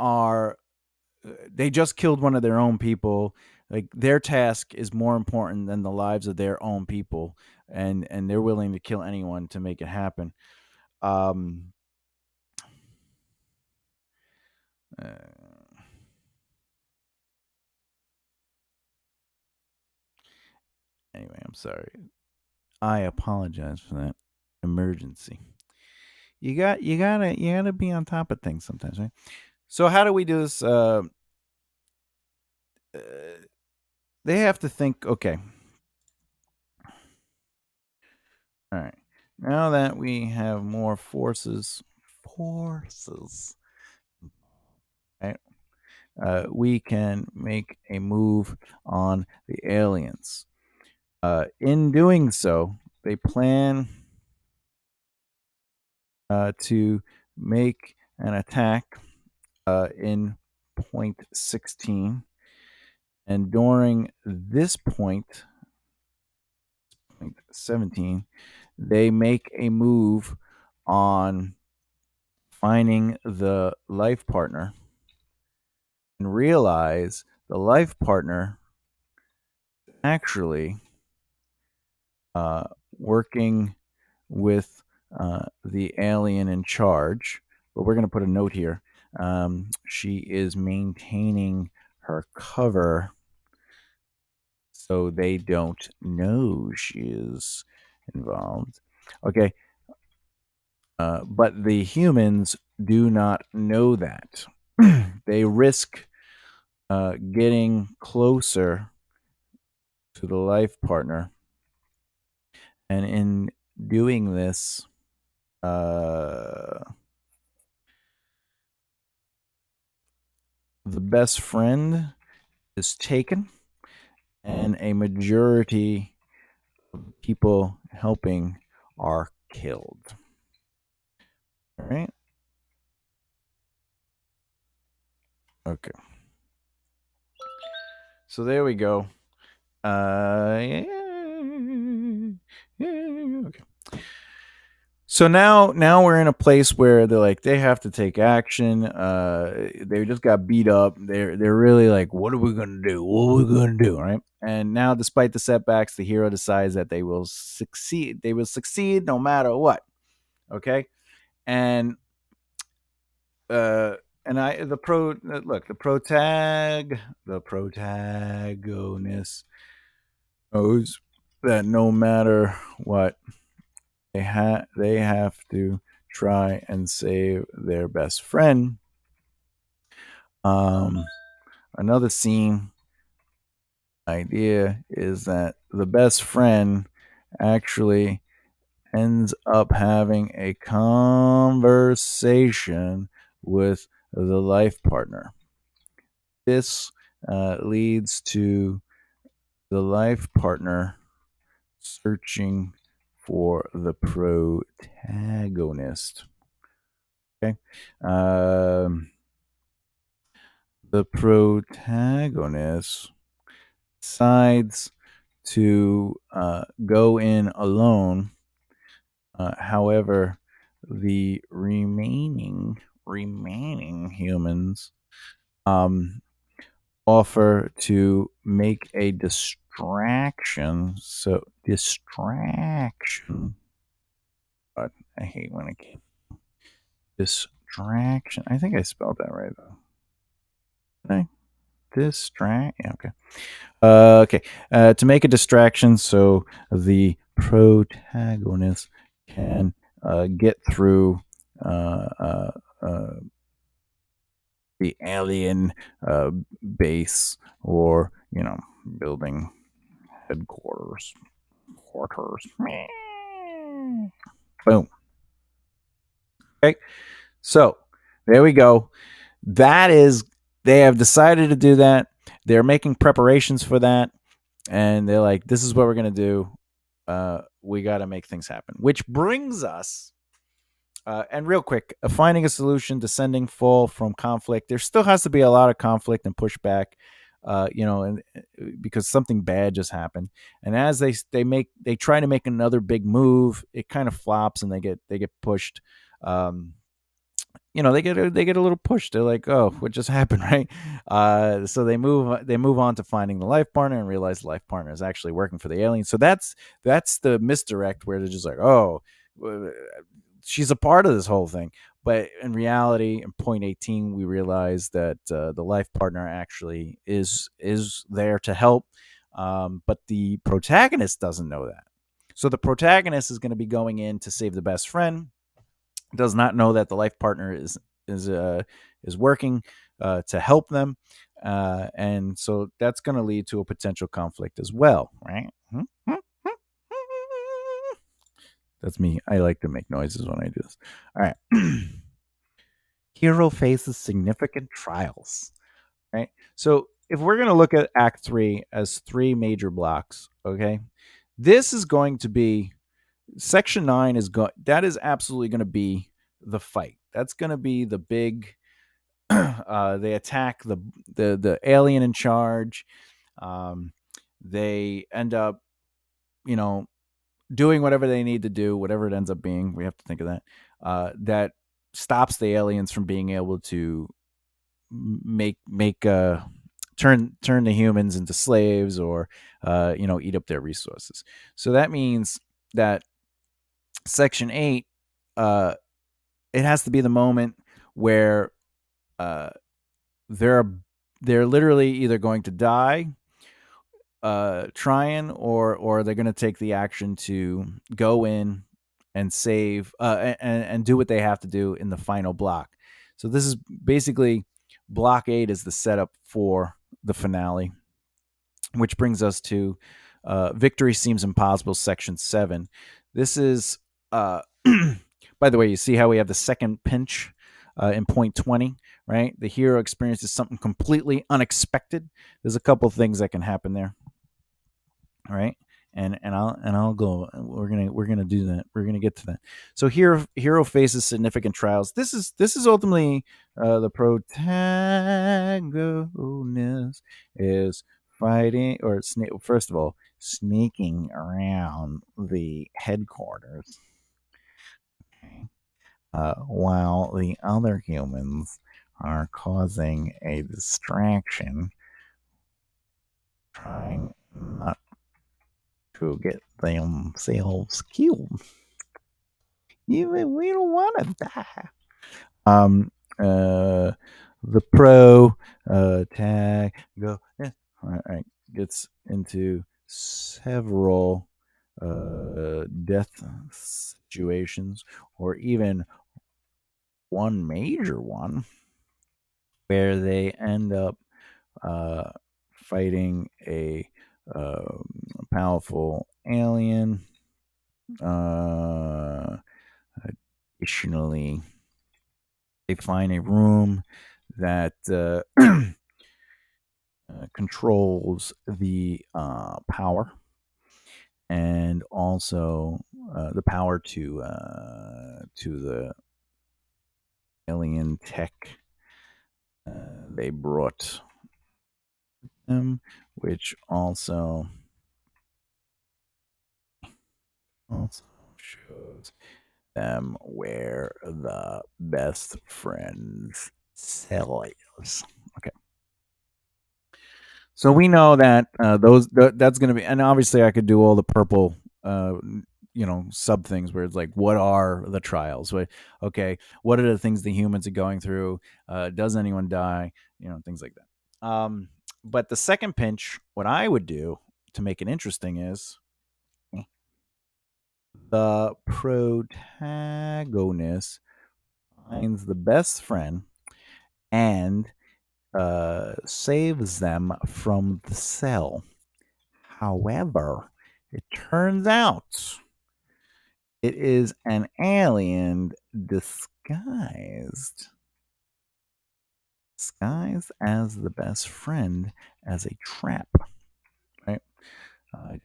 just killed one of their own people. Like their task is more important than the lives of their own people, and they're willing to kill anyone to make it happen. Um, uh, anyway, I'm sorry. I apologize for that emergency. You gotta be on top of things sometimes, right? So how do we do this? Uh, they have to think. Okay, all right. Now that we have more forces, right? We can make a move on the aliens. In doing so, they plan to make an attack in point 16. And during this point 17, they make a move on finding the life partner and realize the life partner actually uh, working with the alien in charge. But we're going to put a note here. She is maintaining her cover so they don't know she is involved. Okay. But the humans do not know that. They risk getting closer to the life partner. And in doing this, uh, the best friend is taken, and a majority of people helping are killed. All right. Okay. So there we go. Yeah. Okay. So now we're in a place where they're like they have to take action. They just got beat up. They're really like, what are we gonna do? What are we gonna do? Right? And now, despite the setbacks, the hero decides that they will succeed. They will succeed no matter what. Okay, and uh, and I the pro look the protagonist knows that no matter what, they have to try and save their best friend. Um, Another scene idea is that the best friend actually ends up having a conversation with the life partner. This leads to the life partner searching for the protagonist. Okay. The protagonist decides to go in alone. However, the remaining humans offer to make a distraction. So distraction. God, I hate when I can't. Distraction. I think I spelled that right though. Did I? Distract. Yeah, okay. Okay. To make a distraction so the protagonist can get through uh, uh, uh, the alien uh, base, or building headquarters. Quarters. Boom. Okay. So there we go. That is, they have decided to do that. They're making preparations for that. And they're like, this is what we're going to do. We got to make things happen. Which brings us, and real quick, finding a solution, descending full from conflict. There still has to be a lot of conflict and pushback, and because something bad just happened. And as they try to make another big move, it kind of flops, and they get pushed. Um, they get a little pushed. They're like, oh, what just happened? Right. So they move on to finding the life partner, and realize the life partner is actually working for the alien. So that's the misdirect, where they're just like, oh, she's a part of this whole thing. But in reality, in point 18, we realize that the life partner actually is there to help, but the protagonist doesn't know that. So the protagonist is going to be going in to save the best friend, does not know that the life partner is working to help them, and so that's going to lead to a potential conflict as well, right? That's me. I like to make noises when I do this. All right. Hero faces significant trials, right? So if we're going to look at Act 3 as three major blocks, okay, this is going to be Section 9 that is absolutely going to be the fight. That's going to be the big they attack the alien in charge. Um, they end up, you know, doing whatever they need to do, whatever it ends up being. We have to think of that. That stops the aliens from being able to make turn the humans into slaves, or eat up their resources. So that means that Section 8, uh, it has to be the moment where uh, they're they're literally either going to die trying, or they're going to take the action to go in and save and do what they have to do in the final block. So this is basically block 8 is the setup for the finale, which brings us to Victory Seems Impossible, Section 7. This is, by the way, you see how we have the second pinch in point 20, right? The hero experiences something completely unexpected. There's a couple things that can happen there, all right? And I'll go. We're gonna do that. We're gonna get to that. So hero faces significant trials. This is ultimately the protagonist is fighting, or first of all, sneaking around the headquarters, okay, while the other humans are causing a distraction, trying not to get themselves killed. Even we don't want to die. Um, uh, the pro tag go. All right, gets into several death situations, or even one major one where they end up uh, fighting a powerful alien. Uh, Additionally, they find a room that controls the power, and also the power to the alien tech they brought them, which also shows them where the best friend's cell is. Okay. So we know that that's going to be, and obviously I could do all the purple, sub things where it's like, what are the trials? Okay, what are the things the humans are going through? Does anyone die? Things like that. But the second pinch, what I would do to make it interesting is the protagonist finds the best friend and saves them from the cell. However, it turns out it is an alien disguised as the best friend as a trap, right? Uh,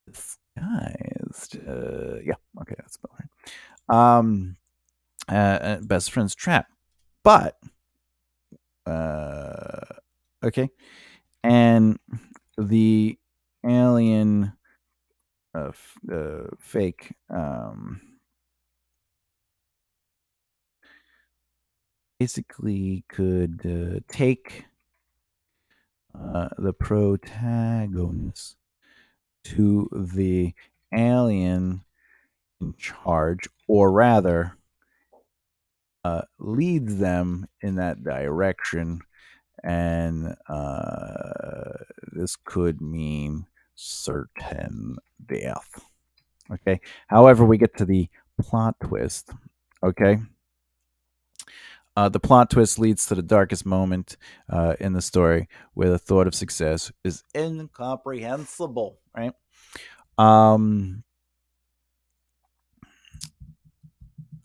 disguised, yeah, okay, that's about right. Best friend's trap, but okay, and the alien fake basically could take the protagonist to the alien in charge, or rather, leads them in that direction. And this could mean certain death. Okay. However, we get to the plot twist. Okay. The plot twist leads to the darkest moment in the story, where the thought of success is incomprehensible. Right. Um.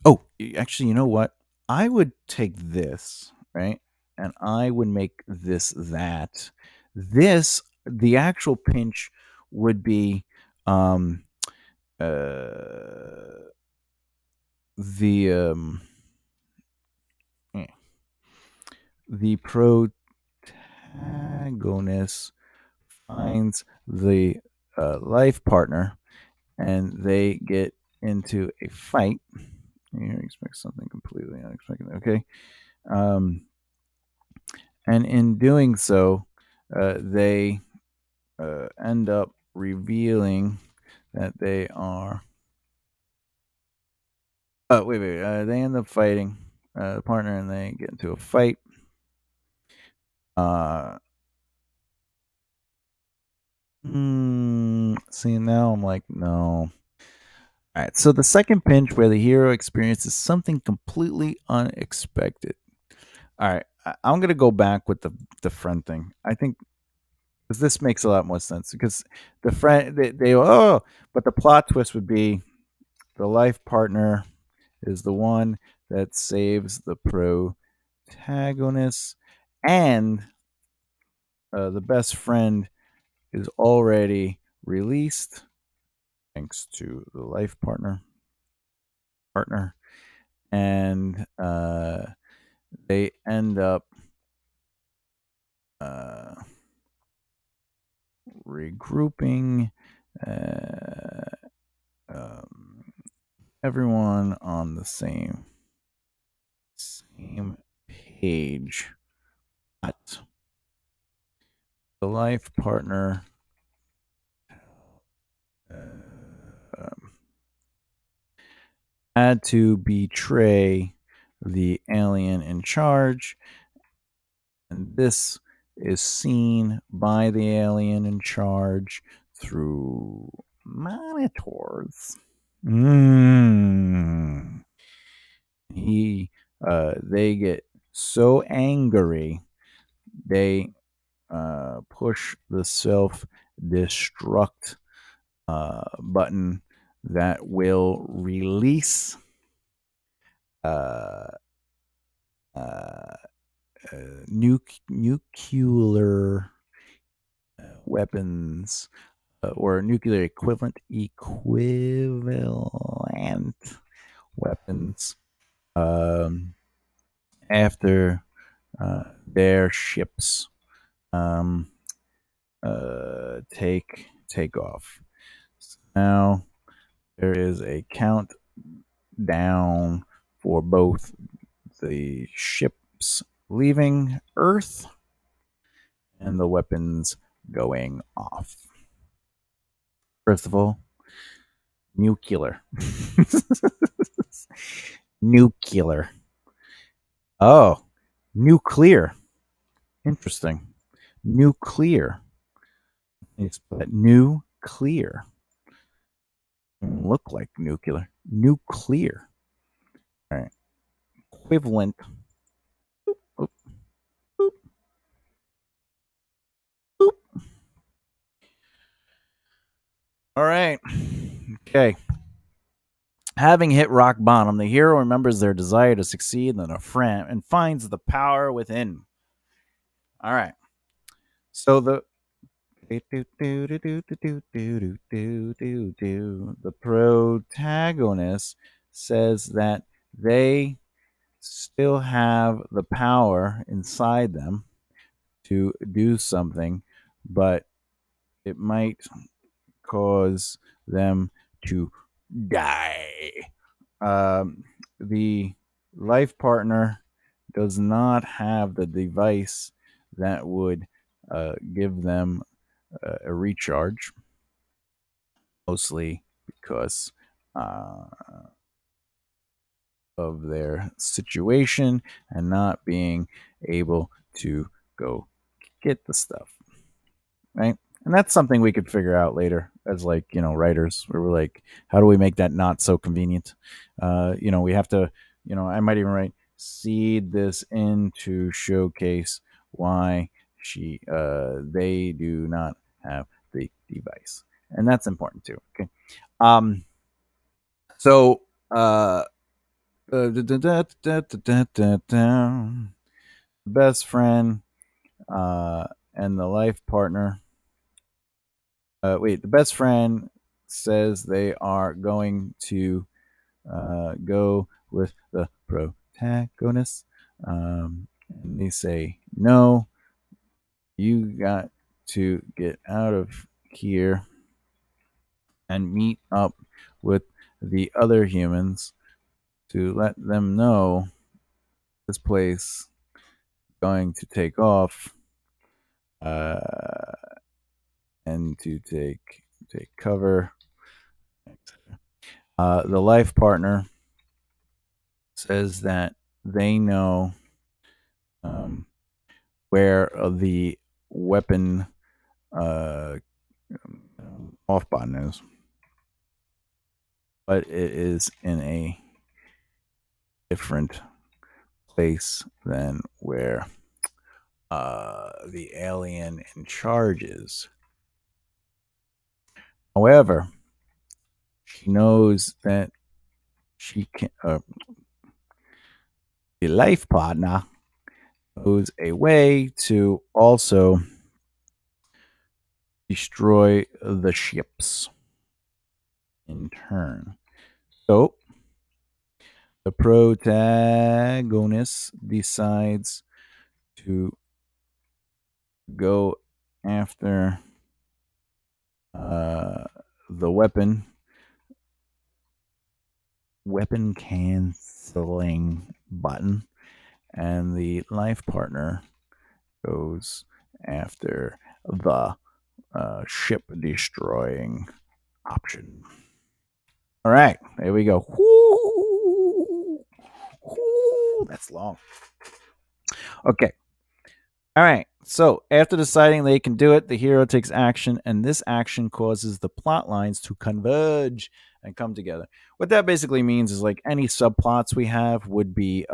Oh, actually, you know what? I would take this, right, and I would make this that. This, the actual pinch would be um uh the eh, the protagonist finds the life partner, and they get into a fight. You expect something completely unexpected. Okay. Um, and in doing so, they end up revealing that they are. Oh, wait. They end up fighting the partner, and they get into a fight. Uh, See, now I'm like, no. All right. So the second pinch, where the hero experiences something completely unexpected. All right. I'm gonna go back with the friend thing. I think, because this makes a lot more sense, because the friend, but the plot twist would be the life partner is the one that saves the protagonist, and the best friend is already released thanks to the life partner, and they end up uh, regrouping uh, um, everyone on the same page, but the life partner um, had to betray the alien in charge, and this is seen by the alien in charge through monitors. He, they get so angry, they push the self destruct button that will release uh, uh, nuclear weapons, or nuclear equivalent weapons, um, after their ships um, take off. So now there is a countdown for both the ships leaving Earth and the weapons going off. First of all, nuclear. Nuclear. Oh, nuclear. Interesting. Nuclear. It's but nuclear. Doesn't look like nuclear. Nuclear. All right. Equivalent. Oop, oop, oop. All right. Okay. Having hit rock bottom, the hero remembers their desire to succeed in a friend and finds the power within. All right. So the protagonist says that they still have the power inside them to do something, but it might cause them to die. The life partner does not have the device that would give them a recharge, mostly because uh, of their situation and not being able to go get the stuff, right? And that's something we could figure out later as like, writers, where we're like, how do we make that not so convenient? We have to, I might even write seed this in to showcase why they do not have the device. And that's important too. Okay. Um, so, best friend, and the life partner. The best friend says they are going to go with the protagonist. And they say, no, you got to get out of here and meet up with the other humans to let them know this place is going to take off, uh, and to take cover. The life partner says that they know um, where the weapon uh, off button is, but it is in a different place than where the alien in charge is. However, she knows that she can. The life partner knows a way to also destroy the ships in turn. So the protagonist decides to go after uh, the weapon canceling button, and the life partner goes after the ship destroying option. All right, there we go. Woo! Woo! That's long. Okay. All right. So after deciding they can do it, the hero takes action, and this action causes the plot lines to converge and come together. What that basically means is like any subplots we have would be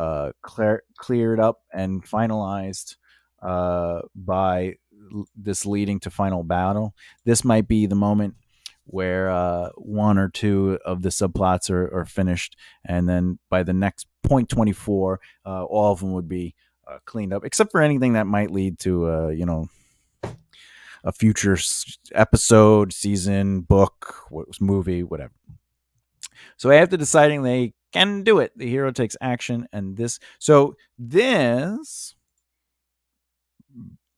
cleared up and finalized by this leading to final battle. This might be the moment where one or two of the subplots are finished, and then by the next point 24, all of them would be cleaned up, except for anything that might lead to a future episode, season, book, movie, whatever. So after deciding they can do it, the hero takes action, and this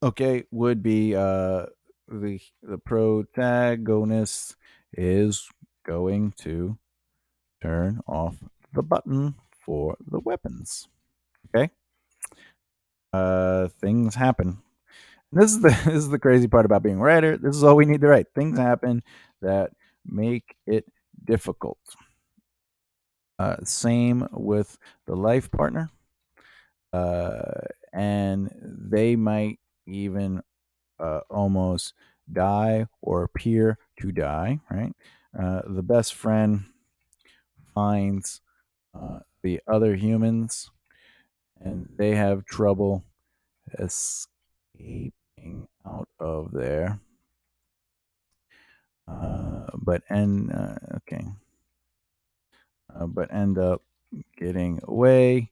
okay would be the protagonist is going to turn off the button for the weapons. Okay. Things happen. This is the this is the crazy part about being a writer. This is all we need to write. Things happen that make it difficult. Same with the life partner, and they might even almost die or appear to die, right? The best friend finds the other humans and they have trouble escaping out of there. But end up getting away.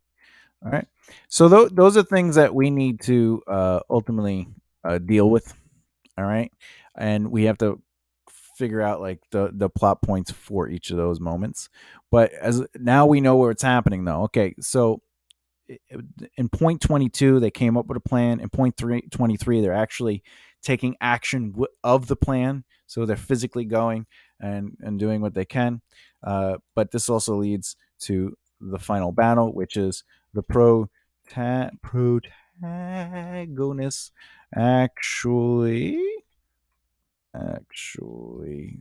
All right. So those are things that we need to ultimately deal with. All right, and we have to figure out like the plot points for each of those moments. But as now we know where it's happening, though. Okay, so in point 22 they came up with a plan. In point 23 they're actually taking action of the plan, so they're physically going and doing what they can. But this also leads to the final battle, which is the protagonist actually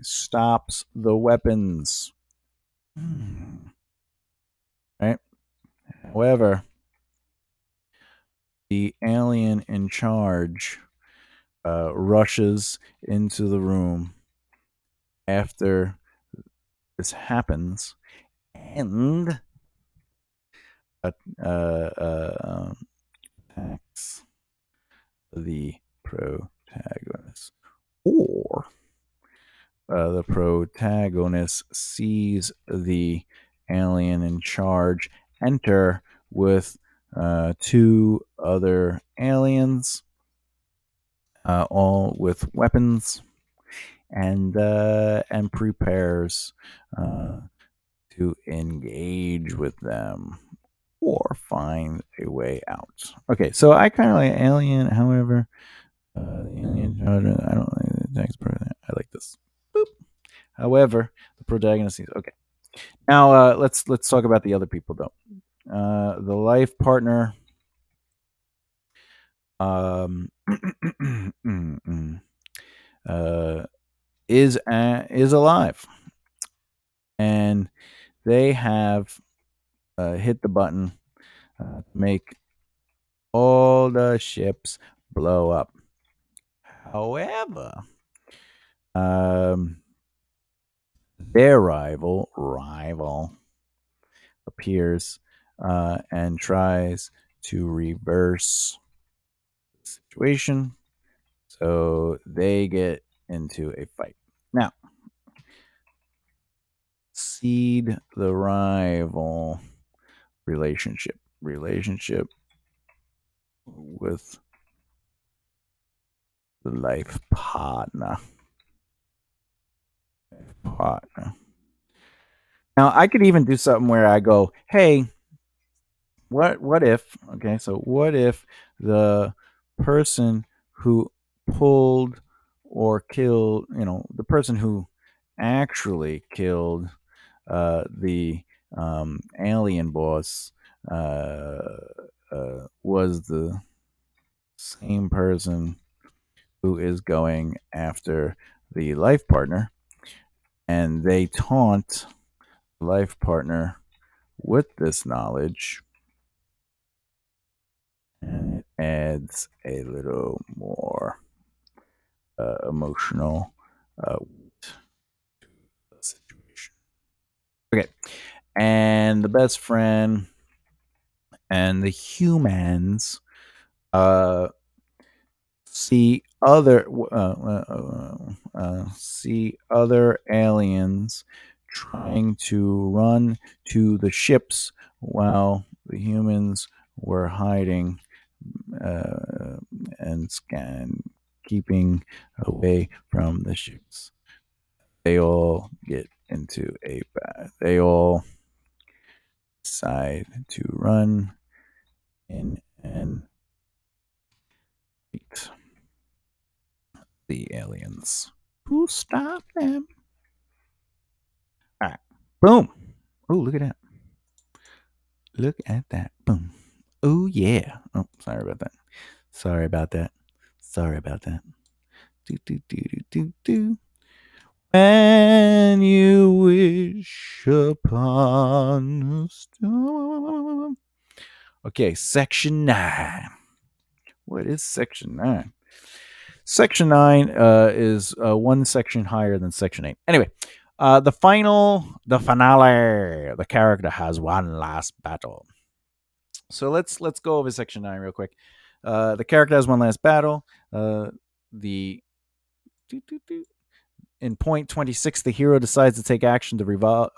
stops the weapons. Right. However, the alien in charge rushes into the room after this happens and attacks the protagonist. Or the protagonist sees the alien in charge enter with two other aliens, all with weapons, and prepares to engage with them or find a way out. Okay, so I kind of like Alien. However, the alien charge, I don't like the text. I like this. Boop. However, the protagonist is okay. Now let's talk about the other people though. The life partner um, uh, is alive, and they have hit the button to make all the ships blow up. However, um, their rival appears and tries to reverse the situation, so they get into a fight. Now, seed the rival relationship with the life partner. Now, I could even do something where I go, "Hey, what if?" Okay, so what if the person who pulled or killed, the person who actually killed the alien boss was the same person who is going after the life partner, and they taunt the life partner with this knowledge, and it adds a little more emotional to the situation. Okay, and the best friend and the humans see other aliens trying to run to the ships while the humans were hiding and keeping away from the ships. They all get into a bad. They all decide to run in and meet the aliens. Who stopped them? All right. Boom. Oh, look at that. Look at that. Boom. Oh, yeah. Oh, sorry about that. Sorry about that. Sorry about that. Do, do, do, do, do, do. When you wish upon a star. Okay, section 9. What is section 9? Section 9 is one section higher than Section 8. Anyway, the finale. The character has one last battle. So let's go over Section 9 real quick. The character has one last battle. The in point 26, the hero decides to take action to revolve.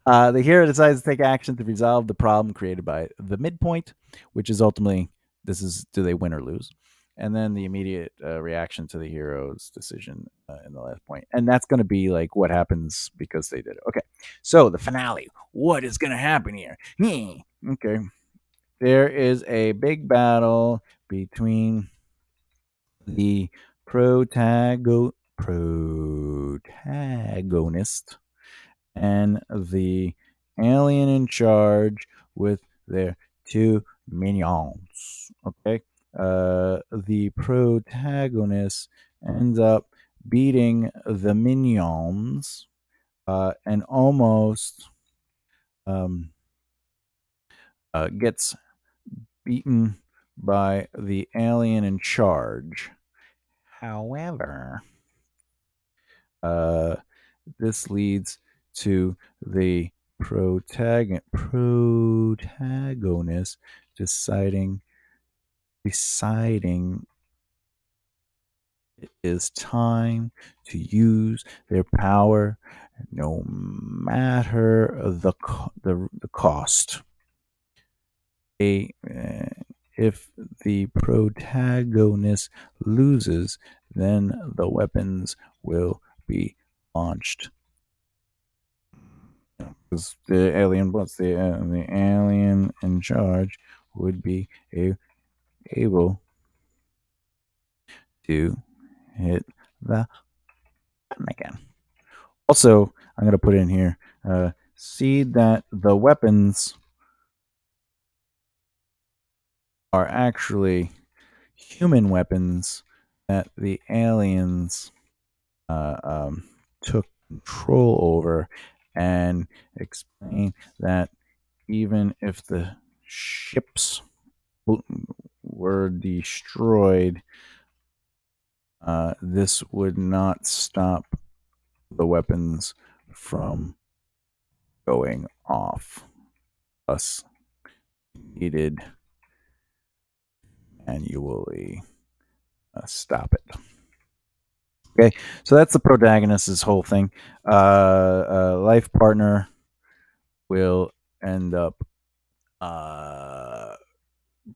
The hero decides to take action to resolve the problem created by the midpoint, which is ultimately this is do they win or lose, and then the immediate reaction to the hero's decision in the last point, and that's going to be like what happens because they did it. Okay, so the finale. What is going to happen here? Okay, there is a big battle between the protagonist and the alien in charge with their two minions. Okay, the protagonist ends up beating the minions and almost um, gets beaten by the alien in charge. However, uh, this leads to the protagonist deciding it is time to use their power no matter the cost. If the protagonist loses, then the weapons will be launched. Because the alien, the alien in charge would be able to hit the button again. Also, I'm going to put in here, see that the weapons are actually human weapons that the aliens took control over, and explain that even if the ships were destroyed, this would not stop the weapons from going off. Thus, needed annually stop it. Okay, so that's the protagonist's whole thing. Life partner will end up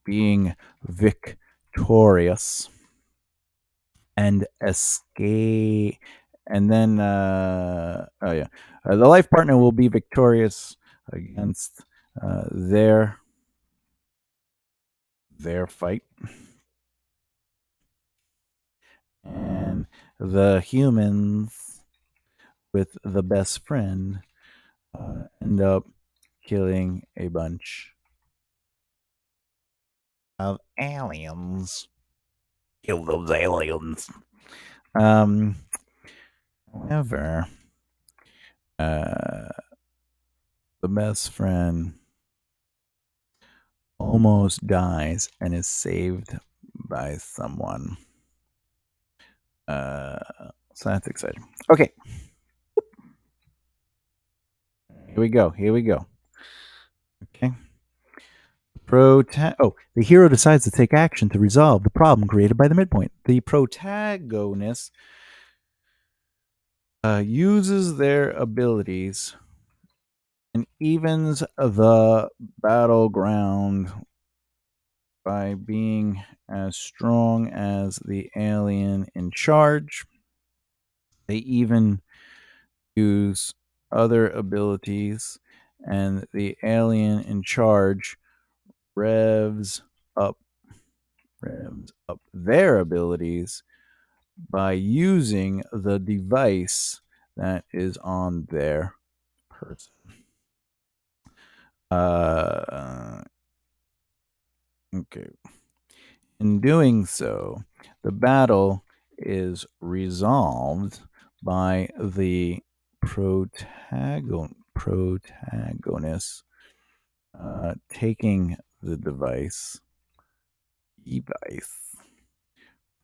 being victorious and escape. And then, the life partner will be victorious against their fight, and the humans with the best friend end up killing a bunch of aliens. Kill those aliens. However, the best friend almost dies and is saved by someone. So that's exciting. Okay. Here we go. Okay. The hero decides to take action to resolve the problem created by the midpoint. The protagonist uses their abilities and evens the battleground by being as strong as the alien in charge. They even use other abilities, and the alien in charge revs up their abilities by using the device that is on their person. Okay. In doing so, the battle is resolved by the protagonist taking the device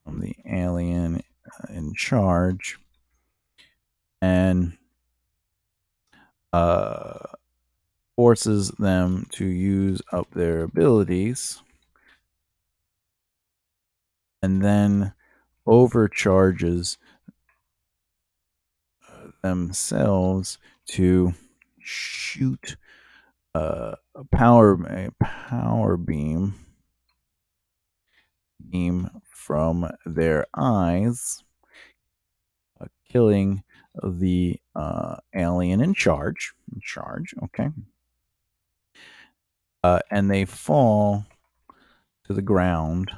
from the alien in charge and forces them to use up their abilities and then overcharges themselves to shoot a power beam from their eyes, killing the alien in charge. Okay. And they fall to the ground,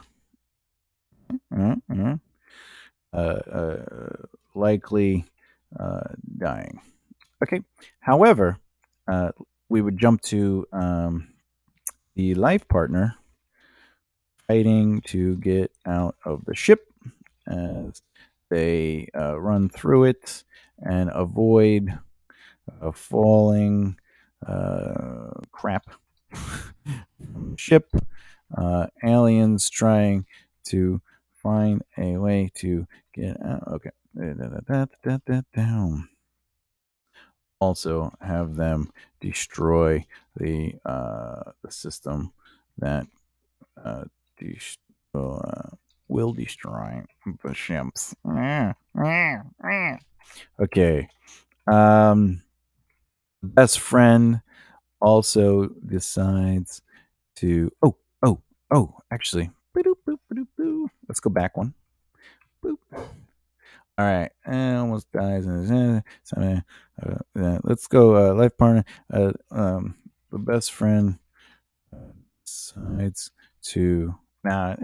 likely dying. Okay. However, we would jump to the life partner fighting to get out of the ship as they run through it and avoid falling crap from the ship. Aliens trying to find a way to get out. Okay. Also have them destroy the system that will destroy the ships. Okay. Best friend also decides to. Actually, let's go back one. Boop. All right, and almost dies. Let's go. Life partner. The best friend decides to. Nah,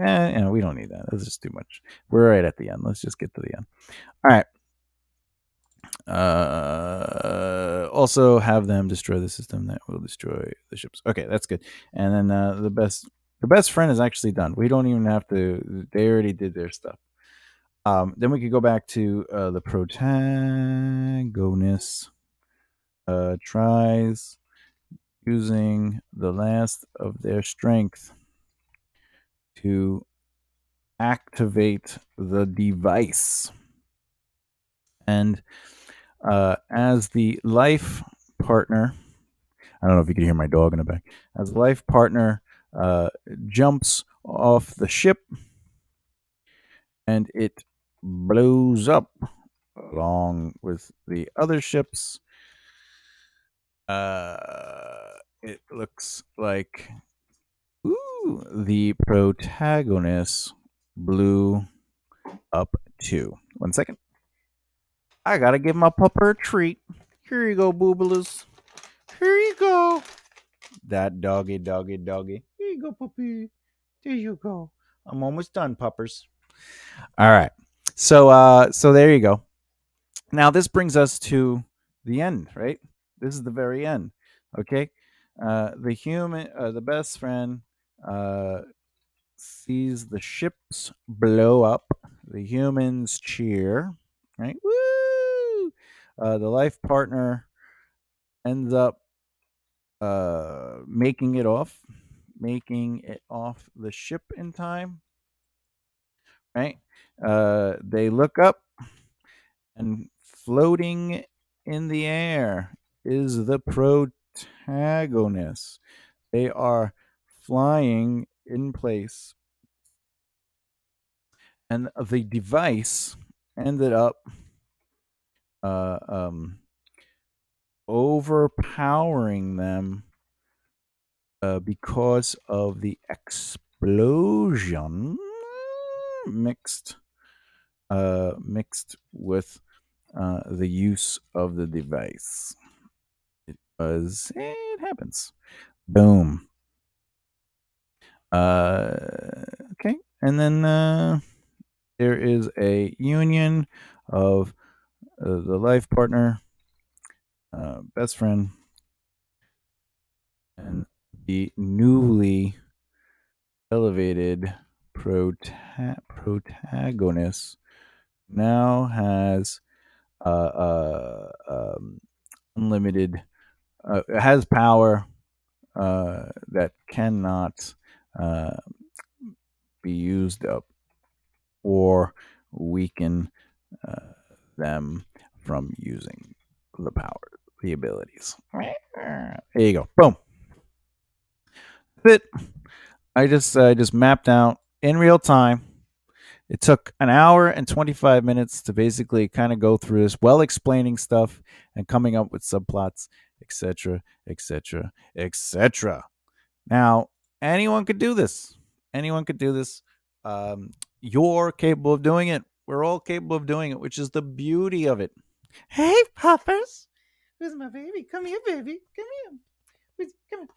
we don't need that. That's just too much. We're right at the end. Let's just get to the end. All right. Also have them destroy the system that will destroy the ships. Okay, that's good. And then the best friend is actually done. We don't even have to. They already did their stuff. Then we could go back to the protagonist tries using the last of their strength to activate the device. And as the life partner, I don't know if you can hear my dog in the back, as the life partner jumps off the ship and it blows up along with the other ships. It looks like the protagonist blew up too. 1 second. I gotta give my pupper a treat. Here you go, boobaloo. Here you go. That doggy. Here you go, puppy. There you go. I'm almost done, puppers. All right. So there you go. Now this brings us to the end, right? This is the very end. Okay. The best friend, sees the ships blow up. The humans cheer, right? Woo! The life partner ends up making it off the ship in time, right? They look up, and floating in the air is the protagonist. They are flying in place, and the device ended up overpowering them because of the explosion mixed with the use of the device. It happens. Boom. Okay, and then there is a union of the life partner, best friend, and the newly elevated protagonist now has unlimited has power that cannot uh, be used up or weaken uh, them from using the power, the abilities. There you go. Boom. That's it. I just mapped out in real time. It took an hour and 25 minutes to basically kind of go through this, well explaining stuff and coming up with subplots, etc., etc., etc. Now, anyone could do this. Anyone could do this. You're capable of doing it. We're all capable of doing it, which is the beauty of it. Hey, Poppers. Where's my baby? Come here, baby. Come here. Come here.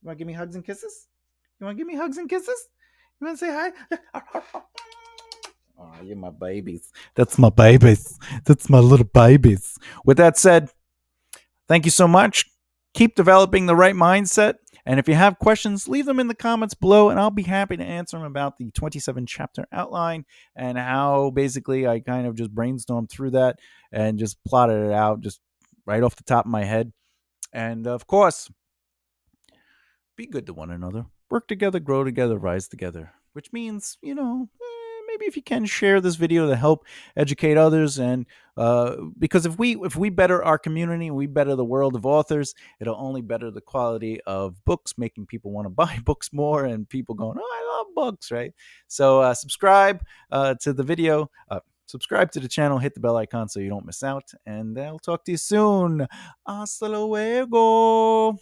You want to give me hugs and kisses? You want to give me hugs and kisses? You want to say hi? Oh, you're my babies. That's my babies. That's my little babies. With that said, thank you so much. Keep developing the right mindset. And if you have questions, leave them in the comments below, and I'll be happy to answer them about the 27 chapter outline and how basically I kind of just brainstormed through that and just plotted it out just right off the top of my head. And of course, be good to one another. Work together, grow together, rise together. Which means, maybe if you can share this video to help educate others, and because if we better our community, we better the world of authors, it'll only better the quality of books, making people want to buy books more, and people going, oh, I love books, right? So subscribe to the video. Subscribe to the channel, hit the bell icon so you don't miss out, and I'll talk to you soon. Hasta luego.